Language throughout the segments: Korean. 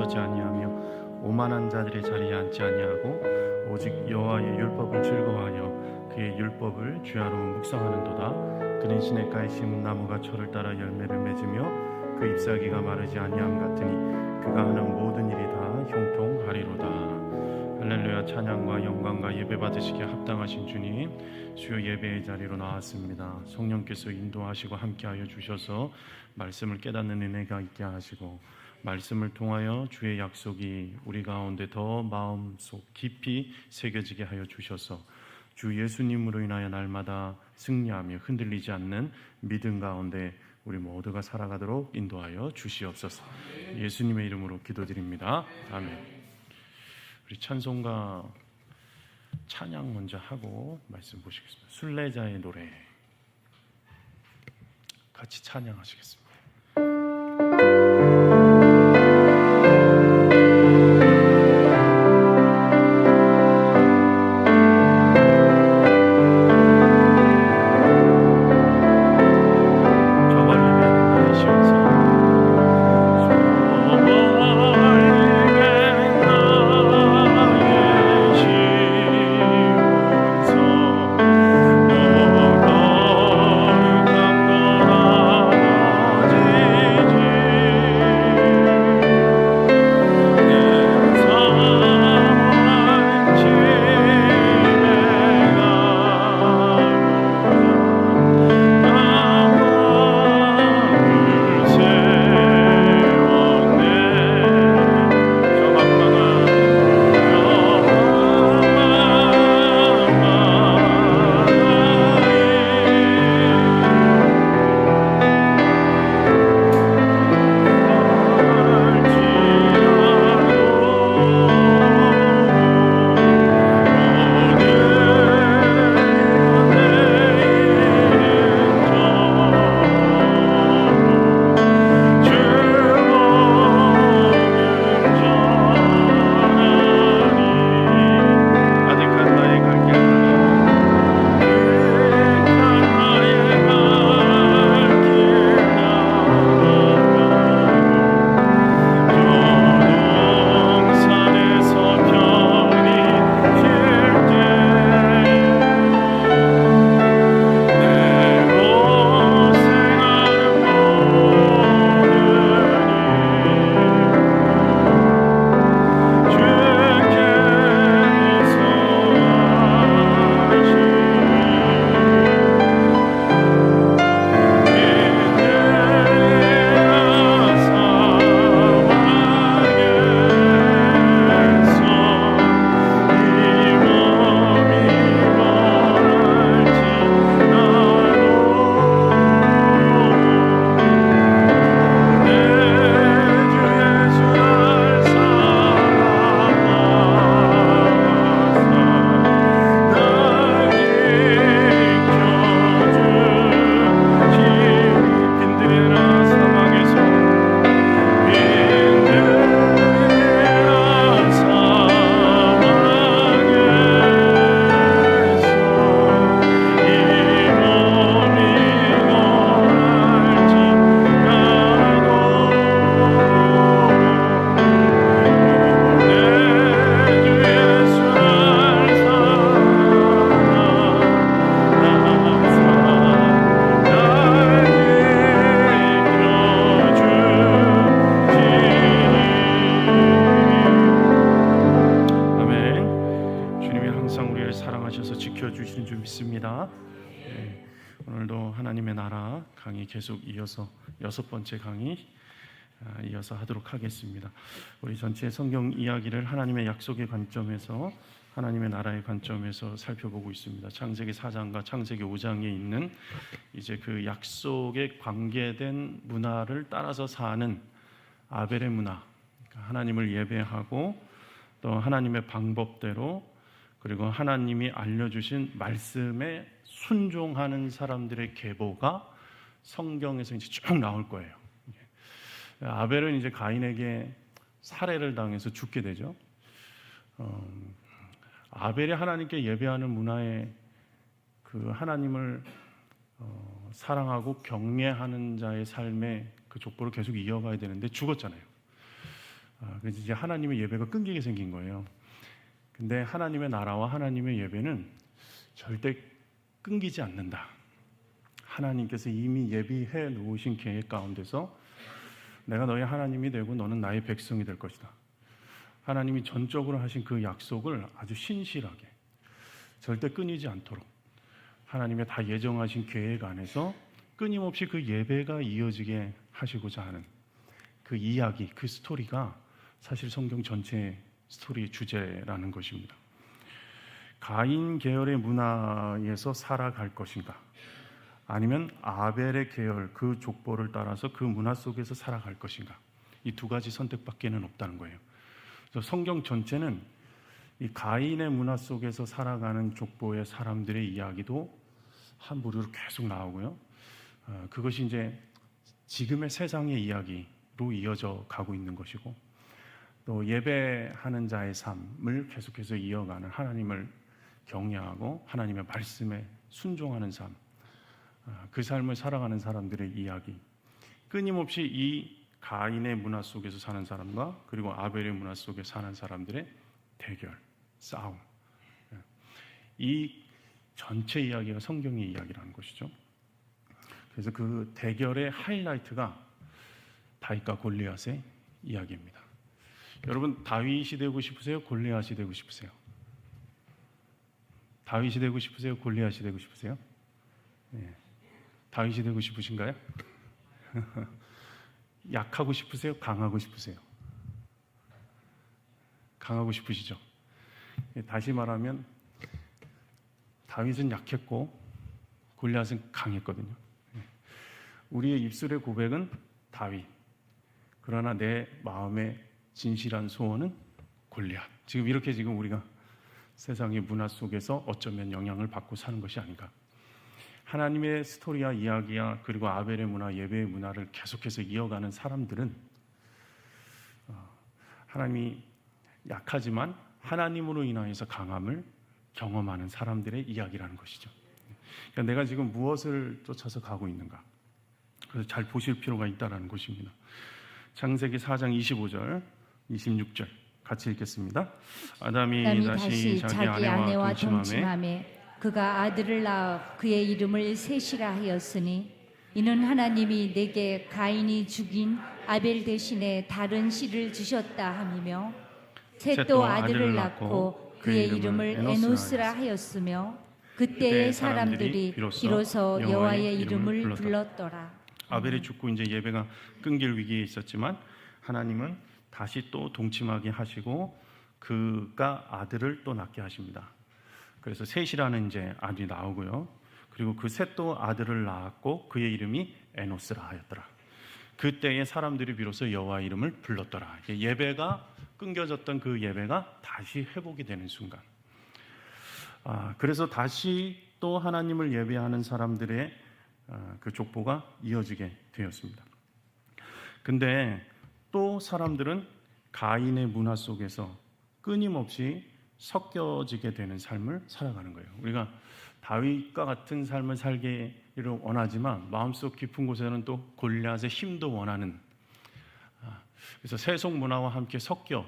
서지 아니하며 오만한 자들의 자리에 앉지 아니하고 오직 여호와의 율법을 즐거워하여 그의 율법을 주야로 묵상하는도다. 그는 시냇가에 심은 나무가 철을 따라 열매를 맺으며 그 잎사귀가 마르지 아니함 같으니 그가 하는 모든 일이 다 형통하리로다. 할렐루야. 찬양과 영광과 예배 받으시기에 합당하신 주님, 주여 예배의 자리로 나왔습니다. 성령께서 인도하시고 함께하여 주셔서 말씀을 깨닫는 은혜가 있게 하시고 말씀을 통하여 주의 약속이 우리 가운데 더 마음속 깊이 새겨지게 하여 주셔서 주 예수님으로 인하여 날마다 승리하며 흔들리지 않는 믿음 가운데 우리 모두가 살아가도록 인도하여 주시옵소서. 예수님의 이름으로 기도드립니다. 아멘. 우리 찬송가 찬양 먼저 하고 말씀 보시겠습니다. 순례자의 노래 같이 찬양하시겠습니다. 지켜주시는 줄 믿습니다. 네, 오늘도 하나님의 나라 강의 계속 이어서 6번째 강의 이어서 하도록 하겠습니다. 우리 전체 성경 이야기를 하나님의 약속의 관점에서 하나님의 나라의 관점에서 살펴보고 있습니다. 창세기 4장과 창세기 5장에 있는 이제 그 약속에 관계된 문화를 따라서 사는 아벨의 문화, 하나님을 예배하고 또 하나님의 방법대로 그리고 하나님이 알려주신 말씀에 순종하는 사람들의 계보가 성경에서 이제 쭉 나올 거예요. 아벨은 이제 가인에게 살해를 당해서 죽게 되죠. 아벨이 하나님께 예배하는 문화에 그 하나님을 사랑하고 경외하는 자의 삶의 그 족보를 계속 이어가야 되는데 죽었잖아요. 그래서 이제 하나님의 예배가 끊기게 생긴 거예요. 근데 하나님의 나라와 하나님의 예배는 절대 끊기지 않는다. 하나님께서 이미 예비해 놓으신 계획 가운데서 내가 너의 하나님이 되고 너는 나의 백성이 될 것이다. 하나님이 전적으로 하신 그 약속을 아주 신실하게 절대 끊이지 않도록 하나님의 다 예정하신 계획 안에서 끊임없이 그 예배가 이어지게 하시고자 하는 그 이야기, 그 스토리가 사실 성경 전체의 스토리의 주제라는 것입니다. 가인 계열의 문화에서 살아갈 것인가, 아니면 아벨의 계열, 그 족보를 따라서 그 문화 속에서 살아갈 것인가, 이 두 가지 선택밖에는 없다는 거예요. 그래서 성경 전체는 이 가인의 문화 속에서 살아가는 족보의 사람들의 이야기도 한 부류로 계속 나오고요. 그것이 이제 지금의 세상의 이야기로 이어져 가고 있는 것이고, 또 예배하는 자의 삶을 계속해서 이어가는, 하나님을 경외하고 하나님의 말씀에 순종하는 삶, 그 삶을 살아가는 사람들의 이야기, 끊임없이 이 가인의 문화 속에서 사는 사람과 그리고 아벨의 문화 속에 사는 사람들의 대결, 싸움, 이 전체 이야기가 성경의 이야기라는 것이죠. 그래서 그 대결의 하이라이트가 다윗과 골리앗의 이야기입니다. 여러분, 다윗이 되고 싶으세요? 골리앗이 되고 싶으세요? 다윗이 되고 싶으세요? 골리앗이 되고 싶으세요? 네. 다윗이 되고 싶으신가요? 약하고 싶으세요? 강하고 싶으세요? 강하고 싶으시죠? 다시 말하면 다윗은 약했고 골리앗은 강했거든요. 우리의 입술의 고백은 다윗, 그러나 내 마음의 진실한 소원은 골리앗. 지금 이렇게 지금 우리가 세상의 문화 속에서 어쩌면 영향을 받고 사는 것이 아닌가. 하나님의 스토리와 이야기야, 그리고 아벨의 문화, 예배의 문화를 계속해서 이어가는 사람들은 하나님이 약하지만 하나님으로 인하여서 강함을 경험하는 사람들의 이야기라는 것이죠. 그러니까 내가 지금 무엇을 쫓아서 가고 있는가, 그래서 잘 보실 필요가 있다는 것입니다. 창세기 4장 25절, 26절 같이 읽겠습니다. 아담이 다시 자기 아내와 동침하매 그가 아들을 낳아 그의 이름을 셋이라 하였으니 이는 하나님이 내게 가인이 죽인 아벨 대신에 다른 씨를 주셨다 함이며, 셋도 아들을 낳고 그의 이름을 에노스라 하였으며 그때의 사람들이 비로소 여호와의 이름을 불렀더라. 아벨이 죽고 이제 예배가 끊길 위기에 있었지만 하나님은 다시 또 동침하게 하시고 그가 아들을 또 낳게 하십니다. 그래서 셋이라는 이제 아들이 나오고요. 그리고 그 셋도 아들을 낳았고 그의 이름이 에노스라 하였더라. 그때의 사람들이 비로소 여호와 이름을 불렀더라. 예배가 끊겨졌던 그 예배가 다시 회복이 되는 순간. 그래서 다시 또 하나님을 예배하는 사람들의 그 족보가 이어지게 되었습니다. 근데 또 사람들은 가인의 문화 속에서 끊임없이 섞여지게 되는 삶을 살아가는 거예요. 우리가 다윗과 같은 삶을 살기를 원하지만 마음속 깊은 곳에는 또 골리앗의 힘도 원하는, 그래서 세속 문화와 함께 섞여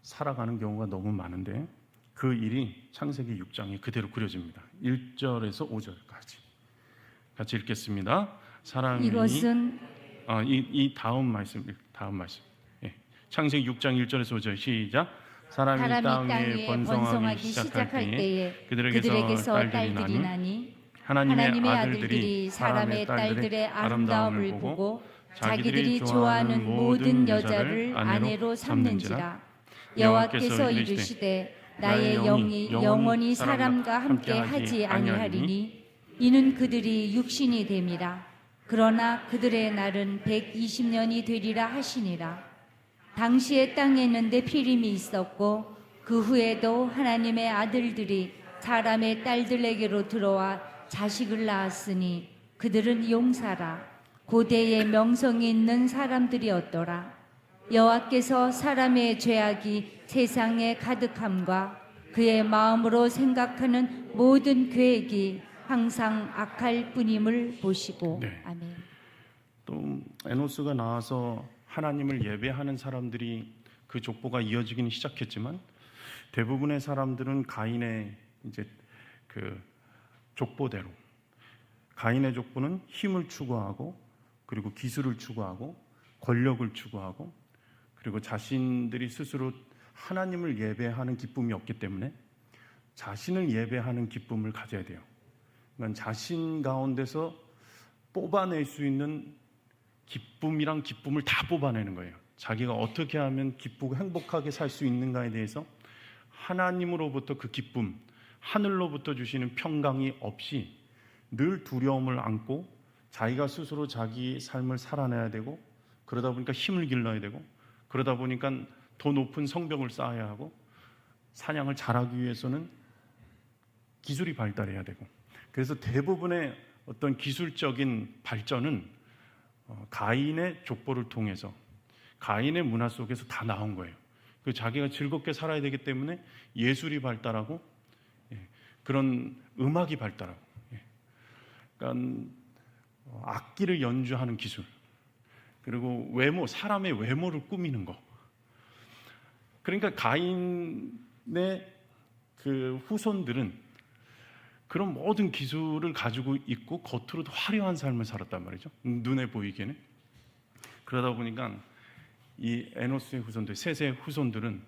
살아가는 경우가 너무 많은데 그 일이 창세기 6장에 그대로 그려집니다. 1절에서 5절까지 같이 읽겠습니다. 사람이 이것은 이 다음 말씀 창세기 6장 1절에서 5절 시작. 사람이 땅에 번성하기 시작할 때에 그들에게서 딸들이 나니 하나님의 아들들이 사람의 딸들의 아름다움을 보고 자기들이 좋아하는 모든 여자를 아내로 삼는지라. 여호와께서 이르시되 나의 영이 영원히 사람과 함께 하지 아니하리니 이는 그들이 육신이 됨이라. 그러나 그들의 날은 120년이 되리라 하시니라. 당시에 땅에는 네피림이 있었고 그 후에도 하나님의 아들들이 사람의 딸들에게로 들어와 자식을 낳았으니 그들은 용사라. 고대의 명성이 있는 사람들이었더라. 여호와께서 사람의 죄악이 세상에 가득함과 그의 마음으로 생각하는 모든 계획이 항상 악할 뿐임을 보시고. 네. 아멘. 또 에노스가 나와서 하나님을 예배하는 사람들이 그 족보가 이어지기는 시작했지만 대부분의 사람들은 가인의 이제 그 족보대로, 가인의 족보는 힘을 추구하고 그리고 기술을 추구하고 권력을 추구하고 그리고 자신들이 스스로 하나님을 예배하는 기쁨이 없기 때문에 자신을 예배하는 기쁨을 가져야 돼요. 그러니까 자신 가운데서 뽑아낼 수 있는 기쁨이랑 기쁨을 다 뽑아내는 거예요. 자기가 어떻게 하면 기쁘고 행복하게 살 수 있는가에 대해서 하나님으로부터 그 기쁨, 하늘로부터 주시는 평강이 없이 늘 두려움을 안고 자기가 스스로 자기 삶을 살아내야 되고, 그러다 보니까 힘을 길러야 되고, 그러다 보니까 더 높은 성벽을 쌓아야 하고, 사냥을 잘하기 위해서는 기술이 발달해야 되고, 그래서 대부분의 어떤 기술적인 발전은 가인의 족보를 통해서, 가인의 문화 속에서 다 나온 거예요. 그 자기가 즐겁게 살아야 되기 때문에 예술이 발달하고 그런 음악이 발달하고, 그러니까 악기를 연주하는 기술, 그리고 외모, 사람의 외모를 꾸미는 거. 그러니까 가인의 그 후손들은 그런 모든 기술을 가지고 있고 겉으로도 화려한 삶을 살았단 말이죠. 눈에 보이기에는. 그러다 보니까 이 에노스의 후손들, 셋의 후손들은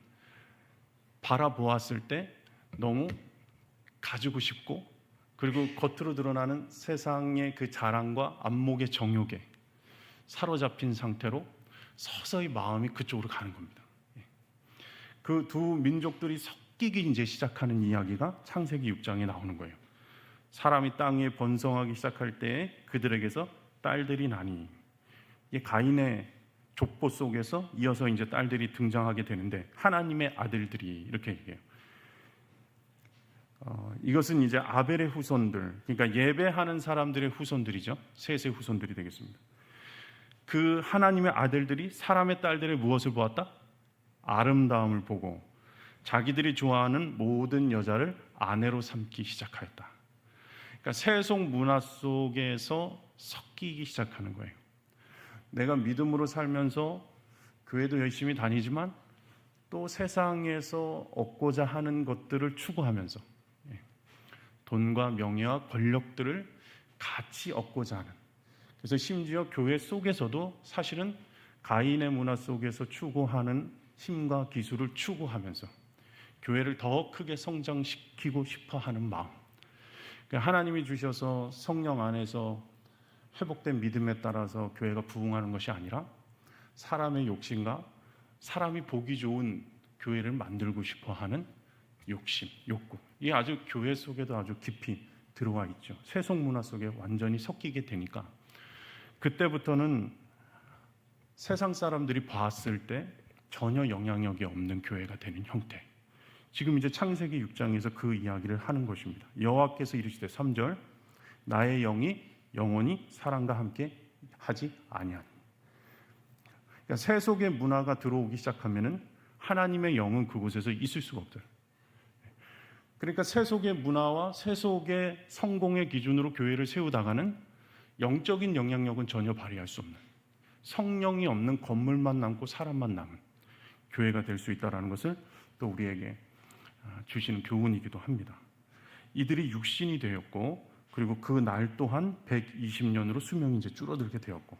바라보았을 때 너무 가지고 싶고, 그리고 겉으로 드러나는 세상의 그 자랑과 안목의 정욕에 사로잡힌 상태로 서서히 마음이 그쪽으로 가는 겁니다. 그 두 민족들이 섞이기 이제 시작하는 이야기가 창세기 6장에 나오는 거예요. 사람이 땅에 번성하기 시작할 때에 그들에게서 딸들이 나니, 이게 가인의 족보 속에서 이어서 이제 딸들이 등장하게 되는데, 하나님의 아들들이 이렇게 얘기해요. 이것은 이제 아벨의 후손들, 그러니까 예배하는 사람들의 후손들이죠. 셋의 후손들이 되겠습니다. 그 하나님의 아들들이 사람의 딸들의 무엇을 보았다? 아름다움을 보고 자기들이 좋아하는 모든 여자를 아내로 삼기 시작하였다. 그러니까 세속 문화 속에서 섞이기 시작하는 거예요. 내가 믿음으로 살면서 교회도 열심히 다니지만 또 세상에서 얻고자 하는 것들을 추구하면서 돈과 명예와 권력들을 같이 얻고자 하는, 그래서 심지어 교회 속에서도 사실은 가인의 문화 속에서 추구하는 힘과 기술을 추구하면서 교회를 더 크게 성장시키고 싶어 하는 마음, 하나님이 주셔서 성령 안에서 회복된 믿음에 따라서 교회가 부흥하는 것이 아니라 사람의 욕심과 사람이 보기 좋은 교회를 만들고 싶어 하는 욕심, 욕구, 이게 아주 교회 속에도 아주 깊이 들어와 있죠. 세속 문화 속에 완전히 섞이게 되니까 그때부터는 세상 사람들이 봤을 때 전혀 영향력이 없는 교회가 되는 형태. 지금 이제 창세기 6장에서 그 이야기를 하는 것입니다. 여호와께서 이르시되 3절, 나의 영이 영원히 사람과 함께 하지 아니하니. 그러니까 세속의 문화가 들어오기 시작하면은 하나님의 영은 그곳에서 있을 수가 없어요. 그러니까 세속의 문화와 세속의 성공의 기준으로 교회를 세우다가는 영적인 영향력은 전혀 발휘할 수 없는, 성령이 없는 건물만 남고 사람만 남은 교회가 될 수 있다는 것을 또 우리에게 주시는 교훈이기도 합니다. 이들이 육신이 되었고, 그리고 그 날 또한 120년으로 수명이 이제 줄어들게 되었고,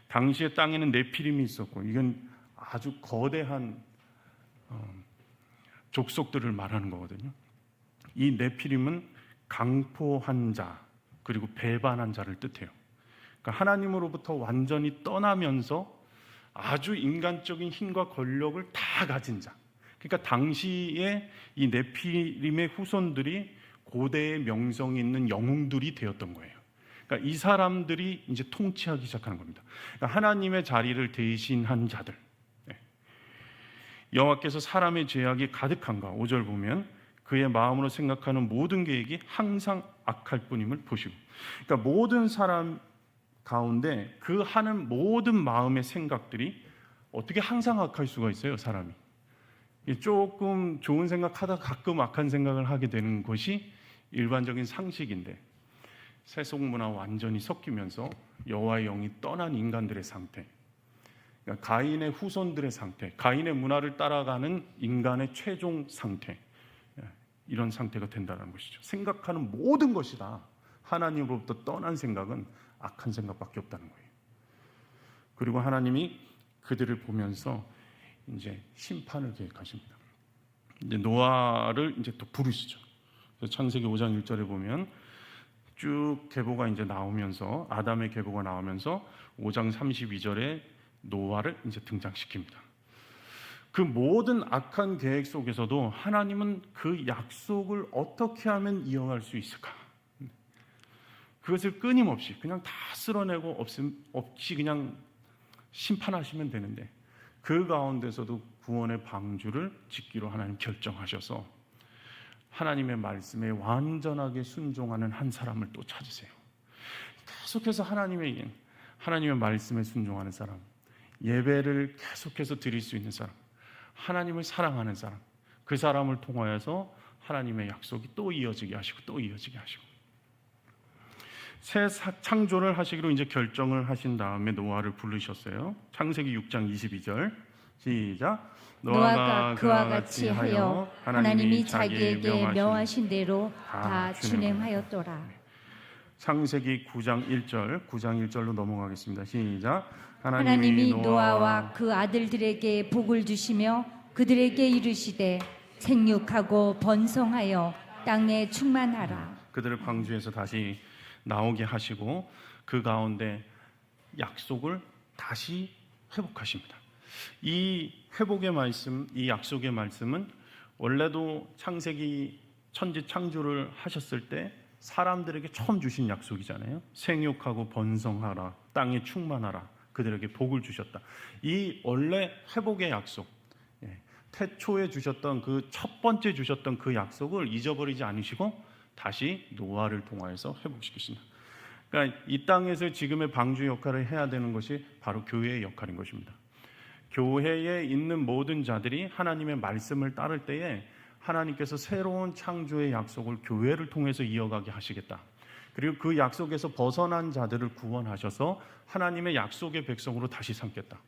당시에 땅에는 네피림이 있었고, 이건 아주 거대한 족속들을 말하는 거거든요. 이 네피림은 강포한 자, 그리고 배반한 자를 뜻해요. 그러니까 하나님으로부터 완전히 떠나면서 아주 인간적인 힘과 권력을 다 가진 자. 그러니까 당시에 이 네피림의 후손들이 고대의 명성이 있는 영웅들이 되었던 거예요. 그러니까 이 사람들이 이제 통치하기 시작하는 겁니다. 그러니까 하나님의 자리를 대신한 자들. 여호와께서 사람의 죄악이 가득한가, 5절 보면 그의 마음으로 생각하는 모든 계획이 항상 악할 뿐임을 보시고, 그러니까 모든 사람 가운데 그 하는 모든 마음의 생각들이 어떻게 항상 악할 수가 있어요, 사람이. 조금 좋은 생각하다 가끔 악한 생각을 하게 되는 것이 일반적인 상식인데, 세속 문화와 완전히 섞이면서 여호와의 영이 떠난 인간들의 상태, 그러니까 가인의 후손들의 상태, 가인의 문화를 따라가는 인간의 최종 상태, 이런 상태가 된다는 것이죠. 생각하는 모든 것이 다 하나님으로부터 떠난 생각은 악한 생각밖에 없다는 거예요. 그리고 하나님이 그들을 보면서 이제 심판을 계획하십니다. 이제 노아를 이제 또 부르시죠. 그래서 창세기 5장 1절에 보면 쭉 계보가 이제 나오면서 아담의 계보가 나오면서 5장 32절에 노아를 이제 등장시킵니다. 그 모든 악한 계획 속에서도 하나님은 그 약속을 어떻게 하면 이어갈 수 있을까? 그것을 끊임없이 그냥 다 쓸어내고 없이 그냥 심판하시면 되는데 그 가운데서도 구원의 방주를 짓기로 하나님 결정하셔서 하나님의 말씀에 완전하게 순종하는 한 사람을 또 찾으세요. 계속해서 하나님의 말씀에 순종하는 사람, 예배를 계속해서 드릴 수 있는 사람, 하나님을 사랑하는 사람, 그 사람을 통하여서 하나님의 약속이 또 이어지게 하시고 또 이어지게 하시고 새 창조를 하시기로 이제 결정을 하신 다음에 노아를 부르셨어요. 창세기 6장 22절 시작. 노아가 그와 같이 하여 하나님이 자기에게 명하신 대로 다 준행하였더라. 창세기 9장 1절로 넘어가겠습니다. 시작. 하나님이 노아와 그 아들들에게 복을 주시며 그들에게 이르시되 생육하고 번성하여 땅에 충만하라. 그들을 방주에서 다시 나오게 하시고 그 가운데 약속을 다시 회복하십니다. 이 회복의 말씀, 이 약속의 말씀은 원래도 창세기 천지 창조를 하셨을 때 사람들에게 처음 주신 약속이잖아요. 생육하고 번성하라, 땅에 충만하라, 그들에게 복을 주셨다. 이 원래 회복의 약속, 태초에 주셨던 그 첫 번째 주셨던 그 약속을 잊어버리지 않으시고 다시 노아를 통하여서 회복시키신다. 그러니까 이 땅에서 지금의 방주 역할을 해야 되는 것이 바로 교회의 역할인 것입니다. 교회에 있는 모든 자들이 하나님의 말씀을 따를 때에 하나님께서 새로운 창조의 약속을 교회를 통해서 이어가게 하시겠다. 그리고 그 약속에서 벗어난 자들을 구원하셔서 하나님의 약속의 백성으로 다시 삼겠다.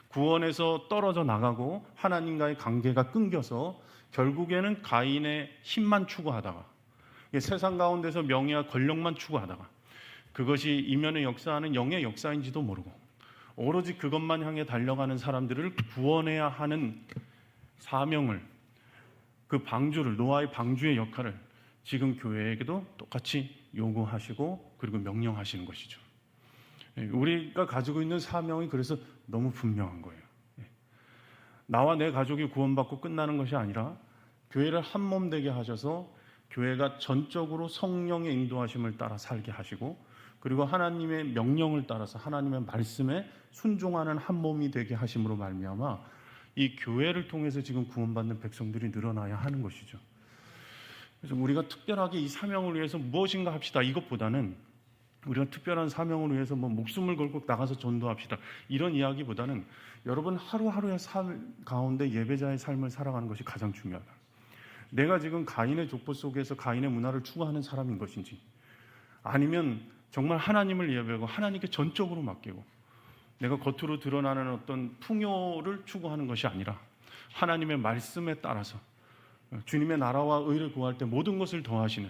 구원에서 떨어져 나가고 하나님과의 관계가 끊겨서 결국에는 가인의 힘만 추구하다가 세상 가운데서 명예와 권력만 추구하다가 그것이 이면의 역사하는 영의 역사인지도 모르고 오로지 그것만 향해 달려가는 사람들을 구원해야 하는 사명을, 그 방주를, 노아의 방주의 역할을 지금 교회에게도 똑같이 요구하시고 그리고 명령하시는 것이죠. 우리가 가지고 있는 사명이 그래서 너무 분명한 거예요. 나와 내 가족이 구원받고 끝나는 것이 아니라 교회를 한 몸 되게 하셔서 교회가 전적으로 성령의 인도하심을 따라 살게 하시고 그리고 하나님의 명령을 따라서 하나님의 말씀에 순종하는 한 몸이 되게 하심으로 말미암아 이 교회를 통해서 지금 구원받는 백성들이 늘어나야 하는 것이죠. 그래서 우리가 특별하게 이 사명을 위해서 무엇인가 합시다, 이것보다는 우리가 특별한 사명을 위해서 뭐 목숨을 걸고 나가서 전도합시다, 이런 이야기보다는 여러분 하루하루의 삶 가운데 예배자의 삶을 살아가는 것이 가장 중요하다. 내가 지금 가인의 족보 속에서 가인의 문화를 추구하는 사람인 것인지, 아니면 정말 하나님을 예배하고 하나님께 전적으로 맡기고 내가 겉으로 드러나는 어떤 풍요를 추구하는 것이 아니라 하나님의 말씀에 따라서 주님의 나라와 의를 구할 때 모든 것을 더하시는,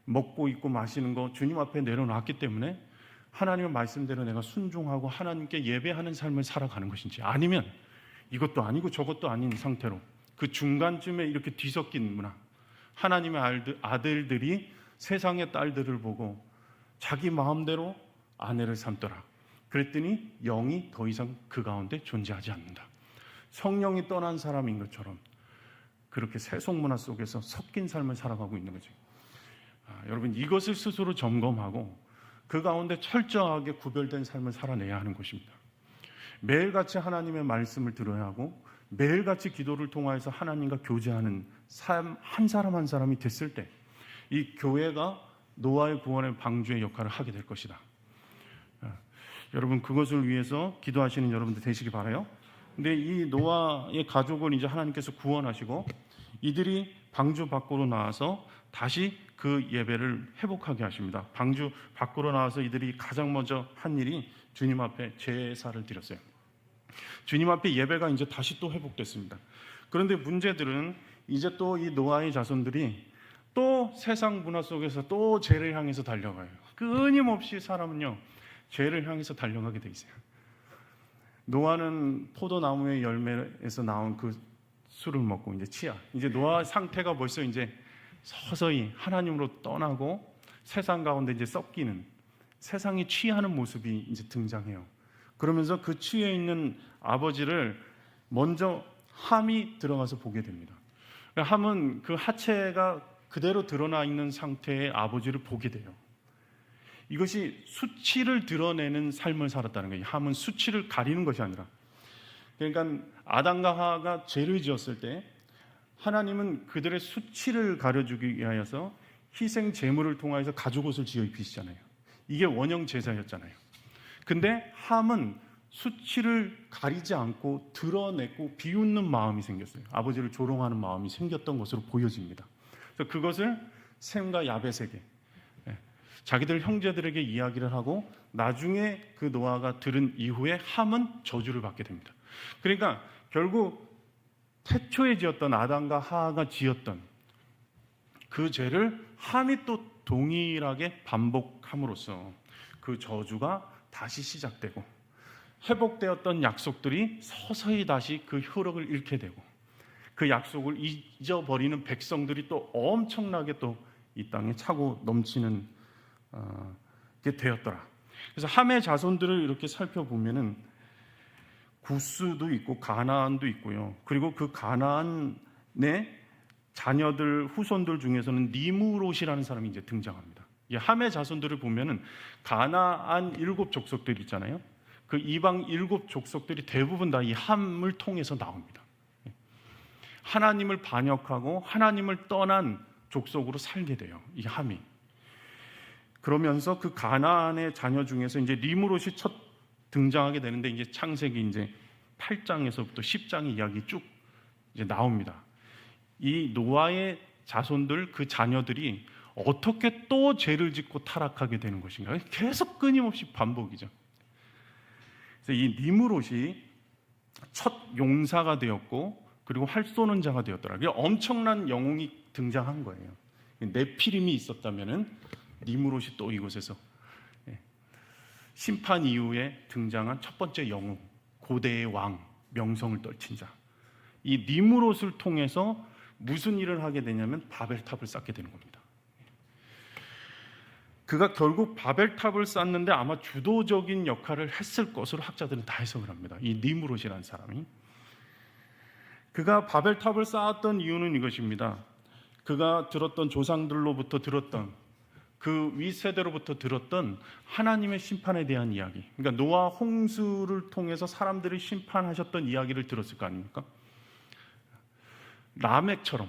먹고 입고 마시는 거 주님 앞에 내려놨기 때문에 하나님의 말씀대로 내가 순종하고 하나님께 예배하는 삶을 살아가는 것인지, 아니면 이것도 아니고 저것도 아닌 상태로 그 중간쯤에 이렇게 뒤섞인 문화, 하나님의 아들들이 세상의 딸들을 보고 자기 마음대로 아내를 삼더라. 그랬더니 영이 더 이상 그 가운데 존재하지 않는다. 성령이 떠난 사람인 것처럼 그렇게 세속 문화 속에서 섞인 삶을 살아가고 있는 거죠. 여러분, 이것을 스스로 점검하고 그 가운데 철저하게 구별된 삶을 살아내야 하는 것입니다. 매일같이 하나님의 말씀을 들어야 하고 매일같이 기도를 통하여서 하나님과 교제하는 삶 한 사람 한 사람이 됐을 때 이 교회가 노아의 구원의 방주의 역할을 하게 될 것이다. 여러분, 그것을 위해서 기도하시는 여러분들 되시기 바라요. 근데 이 노아의 가족을 이제 하나님께서 구원하시고 이들이 방주 밖으로 나와서 다시 그 예배를 회복하게 하십니다. 방주 밖으로 나와서 이들이 가장 먼저 한 일이 주님 앞에 제사를 드렸어요. 주님 앞에 예배가 이제 다시 또 회복됐습니다. 그런데 문제들은 이제 또 이 노아의 자손들이 또 세상 문화 속에서 또 죄를 향해서 달려가요. 끊임없이 사람은요, 죄를 향해서 달려가게 돼 있어요. 노아는 포도나무의 열매에서 나온 그 술을 먹고 이제 치아. 이제 노아 상태가 벌써 이제 서서히 하나님으로 떠나고 세상 가운데 이제 썩기는, 세상에 취하는 모습이 이제 등장해요. 그러면서 그 취해 있는 아버지를 먼저 함이 들어가서 보게 됩니다. 함은 그 하체가 그대로 드러나 있는 상태의 아버지를 보게 돼요. 이것이 수치를 드러내는 삶을 살았다는 거예요. 함은 수치를 가리는 것이 아니라. 그러니까 아담과 하와가 죄를 지었을 때 하나님은 그들의 수치를 가려주기 위하여서 희생 제물을 통하여서 가죽옷을 지어 입히시잖아요. 이게 원형 제사였잖아요. 근데 함은 수치를 가리지 않고 드러내고 비웃는 마음이 생겼어요. 아버지를 조롱하는 마음이 생겼던 것으로 보여집니다. 그래서 그것을 셈과 야벳에게, 자기들 형제들에게 이야기를 하고 나중에 그 노아가 들은 이후에 함은 저주를 받게 됩니다. 그러니까 결국 태초에 지었던 아담과 하하가 지었던 그 죄를 함이 또 동일하게 반복함으로써 그 저주가 다시 시작되고 회복되었던 약속들이 서서히 다시 그 효력을 잃게 되고 그 약속을 잊어버리는 백성들이 또 엄청나게 또 이 땅에 차고 넘치는 게 되었더라. 그래서 함의 자손들을 이렇게 살펴보면은 구스도 있고 가나안도 있고요. 그리고 그 가나안의 자녀들 후손들 중에서는 니무롯이라는 사람이 이제 등장합니다. 이 함의 자손들을 보면은 가나안 7 족속들 있잖아요. 그 이방 7 족속들이 대부분 다 이 함을 통해서 나옵니다. 하나님을 반역하고 하나님을 떠난 족속으로 살게 돼요. 이 함이. 그러면서 그 가나안의 자녀 중에서 이제 니무롯이 첫 등장하게 되는데 이제 창세기 이제 8장에서부터 10장의 이야기 쭉 이제 나옵니다. 이 노아의 자손들 그 자녀들이 어떻게 또 죄를 짓고 타락하게 되는 것인가? 계속 끊임없이 반복이죠. 그래서 이 니무롯이 첫 용사가 되었고 그리고 활 쏘는 자가 되었더라. 엄청난 영웅이 등장한 거예요. 네피림이 있었다면은 니무롯이 또 이곳에서 심판 이후에 등장한 첫 번째 영웅, 고대의 왕, 명성을 떨친 자. 이 니무롯을 통해서 무슨 일을 하게 되냐면 바벨탑을 쌓게 되는 겁니다. 그가 결국 바벨탑을 쌓는데 아마 주도적인 역할을 했을 것으로 학자들은 다 해석을 합니다. 이 니무롯이라는 사람이. 그가 바벨탑을 쌓았던 이유는 이것입니다. 그가 들었던 조상들로부터 들었던 그 윗세대로부터 들었던 하나님의 심판에 대한 이야기. 그러니까 노아 홍수를 통해서 사람들을 심판하셨던 이야기를 들었을 거 아닙니까? 라멕처럼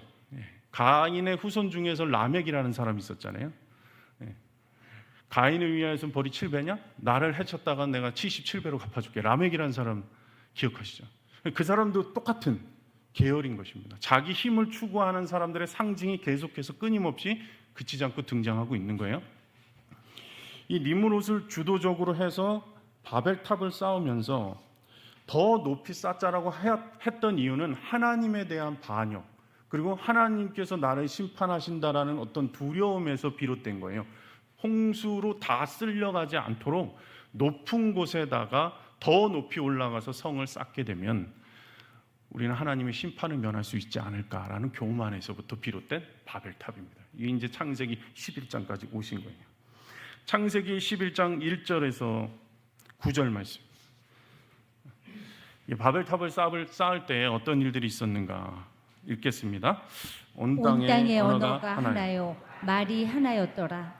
가인의 후손 중에서 라멕이라는 사람이 있었잖아요. 가인을 위하여서는 벌이 7배냐? 나를 해쳤다가 내가 77배로 갚아줄게. 라멕이라는 사람 기억하시죠? 그 사람도 똑같은 계열인 것입니다. 자기 힘을 추구하는 사람들의 상징이 계속해서 끊임없이 그치지 않고 등장하고 있는 거예요. 이 니무롯을 주도적으로 해서 바벨탑을 쌓으면서 더 높이 쌓자라고 했던 이유는 하나님에 대한 반역, 그리고 하나님께서 나를 심판하신다라는 어떤 두려움에서 비롯된 거예요. 홍수로 다 쓸려가지 않도록 높은 곳에다가 더 높이 올라가서 성을 쌓게 되면 우리는 하나님의 심판을 면할 수 있지 않을까라는 교만에서부터 비롯된 바벨탑입니다. 이게 이제 창세기 11장까지 오신 거예요. 창세기 11장 1절에서 9절 말씀. 이 바벨탑을 쌓을 때 어떤 일들이 있었는가 읽겠습니다. 온 땅의 언어가 하나요, 말이 하나였더라.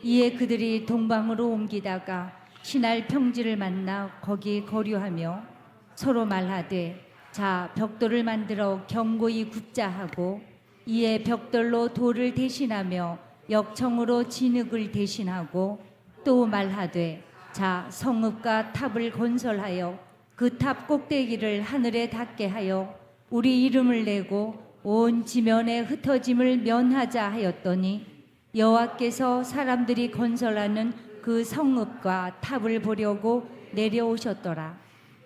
이에 그들이 동방으로 옮기다가 신할 평지를 만나 거기 거류하며 서로 말하되 자 벽돌을 만들어 견고히 굽자 하고 이에 벽돌로 돌을 대신하며 역청으로 진흙을 대신하고 또 말하되 자 성읍과 탑을 건설하여 그 탑 꼭대기를 하늘에 닿게 하여 우리 이름을 내고 온 지면에 흩어짐을 면하자 하였더니 여호와께서 사람들이 건설하는 그 성읍과 탑을 보려고 내려오셨더라.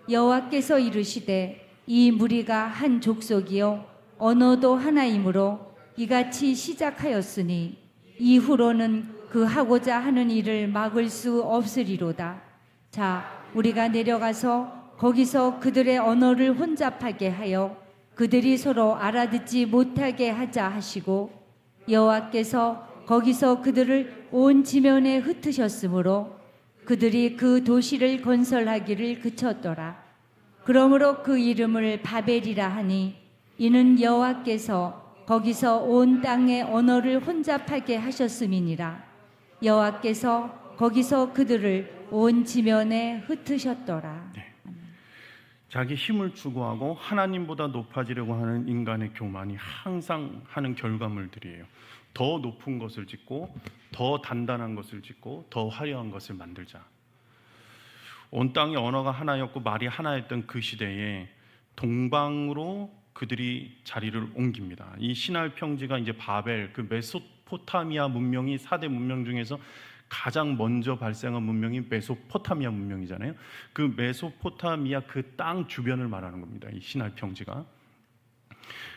여호와께서 이르시되 이 무리가 한 족속이요 언어도 하나이므로 이같이 시작하였으니 이후로는 그 하고자 하는 일을 막을 수 없으리로다. 자, 우리가 내려가서 거기서 그들의 언어를 혼잡하게 하여 그들이 서로 알아듣지 못하게 하자 하시고, 여호와께서 거기서 그들을 온 지면에 흩으셨으므로 그들이 그 도시를 건설하기를 그쳤더라. 그러므로 그 이름을 바벨이라 하니 이는 여호와께서 거기서 온 땅의 언어를 혼잡하게 하셨음이니라. 여호와께서 거기서 그들을 온 지면에 흩으셨더라. 자기 힘을 추구하고 하나님보다 높아지려고 하는 인간의 교만이 항상 하는 결과물들이에요. 더 높은 것을 짓고 더 단단한 것을 짓고 더 화려한 것을 만들자. 온 땅의 언어가 하나였고 말이 하나였던 그 시대에 동방으로 그들이 자리를 옮깁니다. 이 시날 평지가 이제 바벨, 그 메소포타미아 문명이 4대 문명 중에서 가장 먼저 발생한 문명이 메소포타미아 문명이잖아요. 그 메소포타미아 그 땅 주변을 말하는 겁니다. 이 시날 평지가.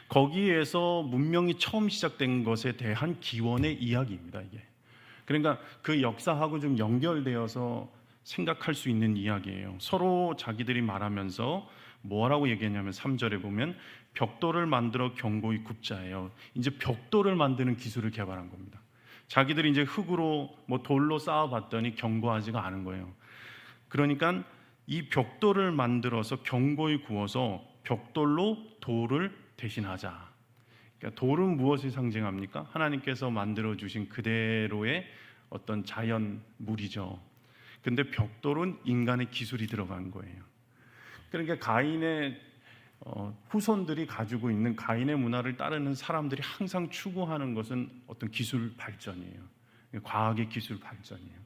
거기에서 문명이 처음 시작된 것에 대한 기원의 이야기입니다. 이게. 그러니까 그 역사하고 좀 연결되어서 생각할 수 있는 이야기예요. 서로 자기들이 말하면서 뭐라고 얘기했냐면 3절에 보면 벽돌을 만들어 견고히 굽자예요. 이제 벽돌을 만드는 기술을 개발한 겁니다. 자기들이 이제 흙으로 뭐 돌로 쌓아봤더니 견고하지가 않은 거예요. 그러니까 이 벽돌을 만들어서 견고히 구워서 벽돌로 돌을 대신하자. 그러니까 돌은 무엇을 상징합니까? 하나님께서 만들어 주신 그대로의 어떤 자연물이죠. 근데 벽돌은 인간의 기술이 들어간 거예요. 그러니까 가인의 후손들이 가지고 있는 가인의 문화를 따르는 사람들이 항상 추구하는 것은 어떤 기술 발전이에요. 과학의 기술 발전이에요.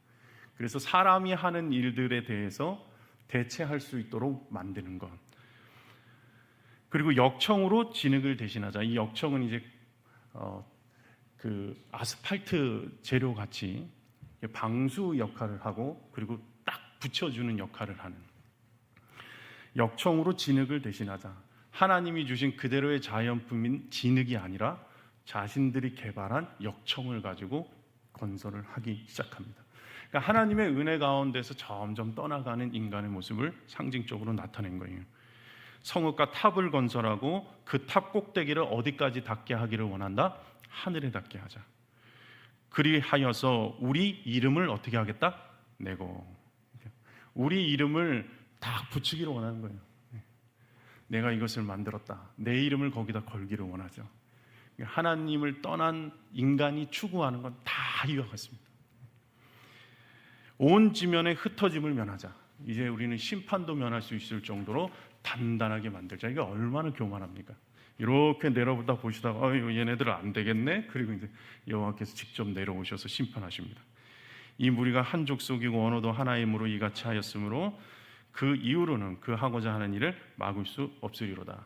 그래서 사람이 하는 일들에 대해서 대체할 수 있도록 만드는 것. 그리고 역청으로 진흙을 대신하자. 이 역청은 이제 그 아스팔트 재료 같이 방수 역할을 하고 그리고 딱 붙여주는 역할을 하는. 역청으로 진흙을 대신하자. 하나님이 주신 그대로의 자연품인 진흙이 아니라 자신들이 개발한 역청을 가지고 건설을 하기 시작합니다. 그러니까 하나님의 은혜 가운데서 점점 떠나가는 인간의 모습을 상징적으로 나타낸 거예요. 성읍과 탑을 건설하고 그 탑 꼭대기를 어디까지 닿게 하기를 원한다? 하늘에 닿게 하자. 그리하여서 우리 이름을 어떻게 하겠다? 내고. 우리 이름을 딱 붙이기를 원하는 거예요. 내가 이것을 만들었다. 내 이름을 거기다 걸기를 원하죠. 하나님을 떠난 인간이 추구하는 건 다 이와 같습니다. 온 지면에 흩어짐을 면하자. 이제 우리는 심판도 면할 수 있을 정도로 단단하게 만들자. 이게 얼마나 교만합니까? 이렇게 내려보다 보시다가 얘네들 안 되겠네. 그리고 이제 여호와께서 직접 내려오셔서 심판하십니다. 이 무리가 한 족속이고 언어도 하나이므로 이같이 하였으므로 그 이후로는 그 하고자 하는 일을 막을 수 없으리로다.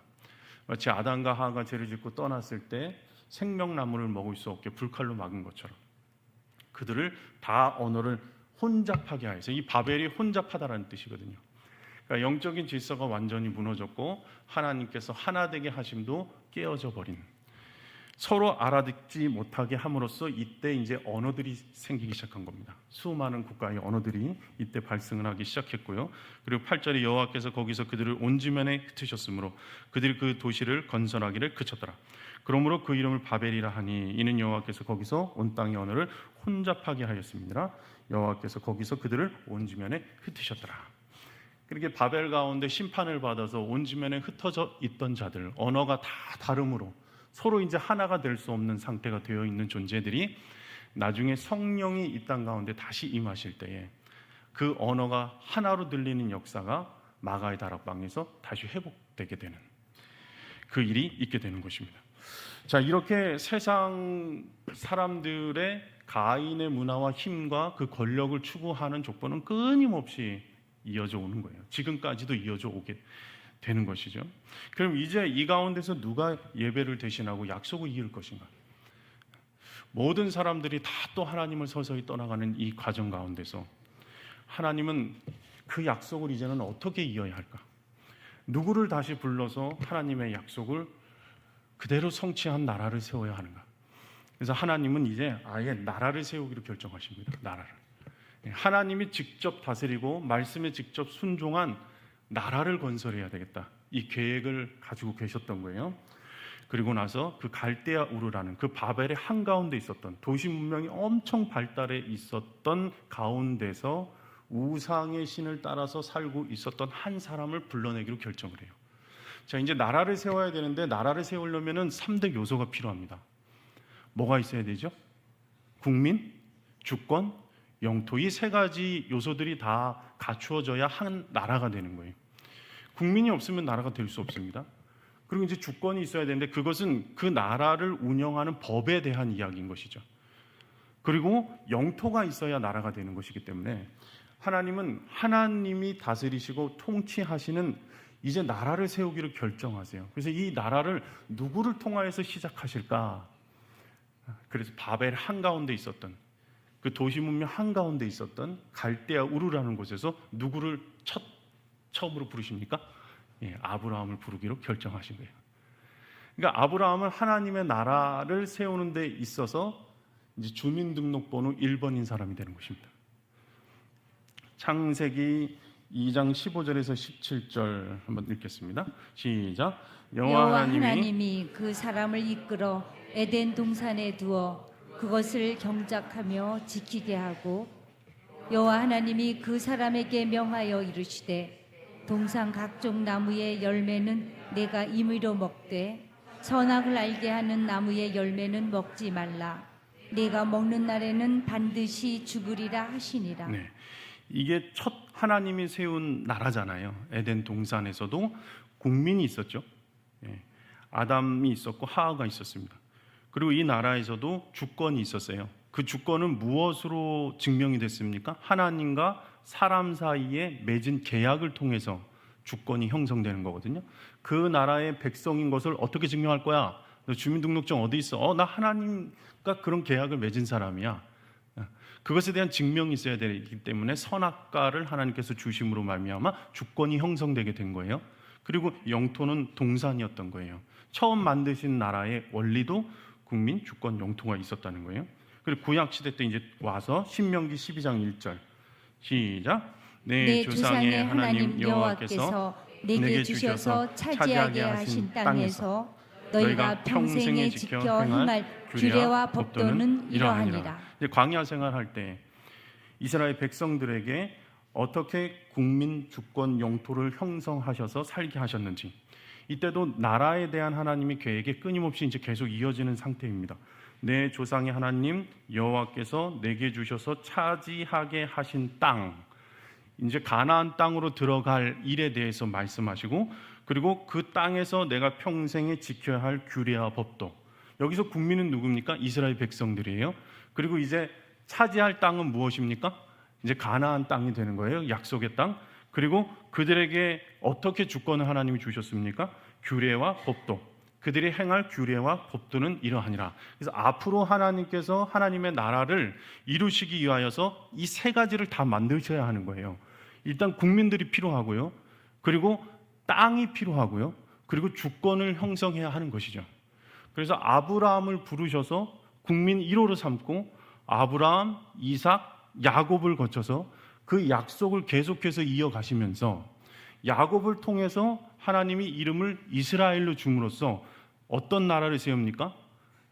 마치 아담과 하와가 죄를 짓고 떠났을 때 생명나무를 먹을 수 없게 불칼로 막은 것처럼 그들을 다 언어를 혼잡하게 하여서, 이 바벨이 혼잡하다라는 뜻이거든요. 그러니까 영적인 질서가 완전히 무너졌고 하나님께서 하나 되게 하심도 깨어져 버린, 서로 알아듣지 못하게 함으로써 이때 이제 언어들이 생기기 시작한 겁니다. 수많은 국가의 언어들이 이때 발생을 하기 시작했고요. 그리고 8절에 여호와께서 거기서 그들을 온 지면에 흩으셨으므로 그들이 그 도시를 건설하기를 그쳤더라. 그러므로 그 이름을 바벨이라 하니 이는 여호와께서 거기서 온 땅의 언어를 혼잡하게 하였습니다. 여호와께서 거기서 그들을 온 지면에 흩으셨더라. 그렇게 바벨 가운데 심판을 받아서 온 지면에 흩어져 있던 자들, 언어가 다 다름으로 서로 이제 하나가 될 수 없는 상태가 되어 있는 존재들이 나중에 성령이 이 땅 가운데 다시 임하실 때에 그 언어가 하나로 들리는 역사가 마가의 다락방에서 다시 회복되게 되는 그 일이 있게 되는 것입니다. 자, 이렇게 세상 사람들의 가인의 문화와 힘과 그 권력을 추구하는 족보는 끊임없이 이어져 오는 거예요. 지금까지도 이어져 오게 되는 것이죠. 그럼 이제 이 가운데서 누가 예배를 대신하고 약속을 이을 것인가? 모든 사람들이 다 또 하나님을 서서히 떠나가는 이 과정 가운데서 하나님은 그 약속을 이제는 어떻게 이어야 할까? 누구를 다시 불러서 하나님의 약속을 그대로 성취한 나라를 세워야 하는가? 그래서 하나님은 이제 아예 나라를 세우기로 결정하십니다. 나라를. 하나님이 직접 다스리고 말씀에 직접 순종한 나라를 건설해야 되겠다. 이 계획을 가지고 계셨던 거예요. 그리고 나서 그 갈대아 우르라는 그 바벨의 한가운데 있었던 도시 문명이 엄청 발달해 있었던 가운데서 우상의 신을 따라서 살고 있었던 한 사람을 불러내기로 결정을 해요. 자, 이제 나라를 세워야 되는데 나라를 세우려면은 3대 요소가 필요합니다. 뭐가 있어야 되죠? 국민, 주권, 영토. 이 세 가지 요소들이 다 갖추어져야 한 나라가 되는 거예요. 국민이 없으면 나라가 될 수 없습니다. 그리고 이제 주권이 있어야 되는데 그것은 그 나라를 운영하는 법에 대한 이야기인 것이죠. 그리고 영토가 있어야 나라가 되는 것이기 때문에 하나님은 하나님이 다스리시고 통치하시는 이제 나라를 세우기를 결정하세요. 그래서 이 나라를 누구를 통하여서 시작하실까? 그래서 바벨 한가운데 있었던 그 도시 문명 한가운데 있었던 갈대아 우르라는 곳에서 누구를 처음으로 부르십니까? 아브라함을 부르기로 결정하신 거예요. 그러니까 아브라함은 하나님의 나라를 세우는 데 있어서 이제 주민등록번호 1번인 사람이 되는 것입니다. 창세기 2장 15절에서 17절 한번 읽겠습니다. 시작. 여호와 하나님이 그 사람을 이끌어 에덴 동산에 두어 그것을 경작하며 지키게 하고 여호와 하나님이 그 사람에게 명하여 이르시되 동산 각종 나무의 열매는 내가 임의로 먹되 선악을 알게 하는 나무의 열매는 먹지 말라. 내가 먹는 날에는 반드시 죽으리라 하시니라. 네, 이게 첫 하나님이 세운 나라잖아요. 에덴 동산에서도 국민이 있었죠. 아담이 있었고 하와가 있었습니다. 그리고 이 나라에서도 주권이 있었어요. 그 주권은 무엇으로 증명이 됐습니까? 하나님과 사람 사이에 맺은 계약을 통해서 주권이 형성되는 거거든요. 그 나라의 백성인 것을 어떻게 증명할 거야? 너 주민등록증 어디 있어? 나 하나님과 그런 계약을 맺은 사람이야. 그것에 대한 증명이 있어야 되기 때문에 선악과를 하나님께서 주심으로 말미암아 주권이 형성되게 된 거예요. 그리고 영토는 동산이었던 거예요. 처음 만드신 나라의 원리도 국민, 주권, 영토가 있었다는 거예요. 그리고 구약 시대 때 이제 와서 신명기 12장 1절 시작. 내 조상의 하나님 여호와께서 내게 주셔서 차지하게 하신 땅에서 너희가 평생에 지켜 행할 규례와 법도는 이러하니라. 광야 생활할 때 이스라엘 백성들에게 어떻게 국민, 주권, 영토를 형성하셔서 살게 하셨는지, 이때도 나라에 대한 하나님의 계획이 끊임없이 이제 계속 이어지는 상태입니다. 내 조상의 하나님 여호와께서 내게 주셔서 차지하게 하신 땅, 이제 가나안 땅으로 들어갈 일에 대해서 말씀하시고, 그리고 그 땅에서 내가 평생에 지켜야 할 규례와 법도. 여기서 국민은 누굽니까? 이스라엘 백성들이에요. 그리고 이제 차지할 땅은 무엇입니까? 이제 가나안 땅이 되는 거예요. 약속의 땅. 그리고 그들에게 어떻게 주권을 하나님이 주셨습니까? 규례와 법도. 그들이 행할 규례와 법도는 이러하니라. 그래서 앞으로 하나님께서 하나님의 나라를 이루시기 위하여서 이 세 가지를 다 만드셔야 하는 거예요. 일단 국민들이 필요하고요. 그리고 땅이 필요하고요. 그리고 주권을 형성해야 하는 것이죠. 그래서 아브라함을 부르셔서 국민 1호로 삼고 아브라함, 이삭, 야곱을 거쳐서 그 약속을 계속해서 이어가시면서 야곱을 통해서 하나님이 이름을 이스라엘로 줌으로써 어떤 나라를 세웁니까?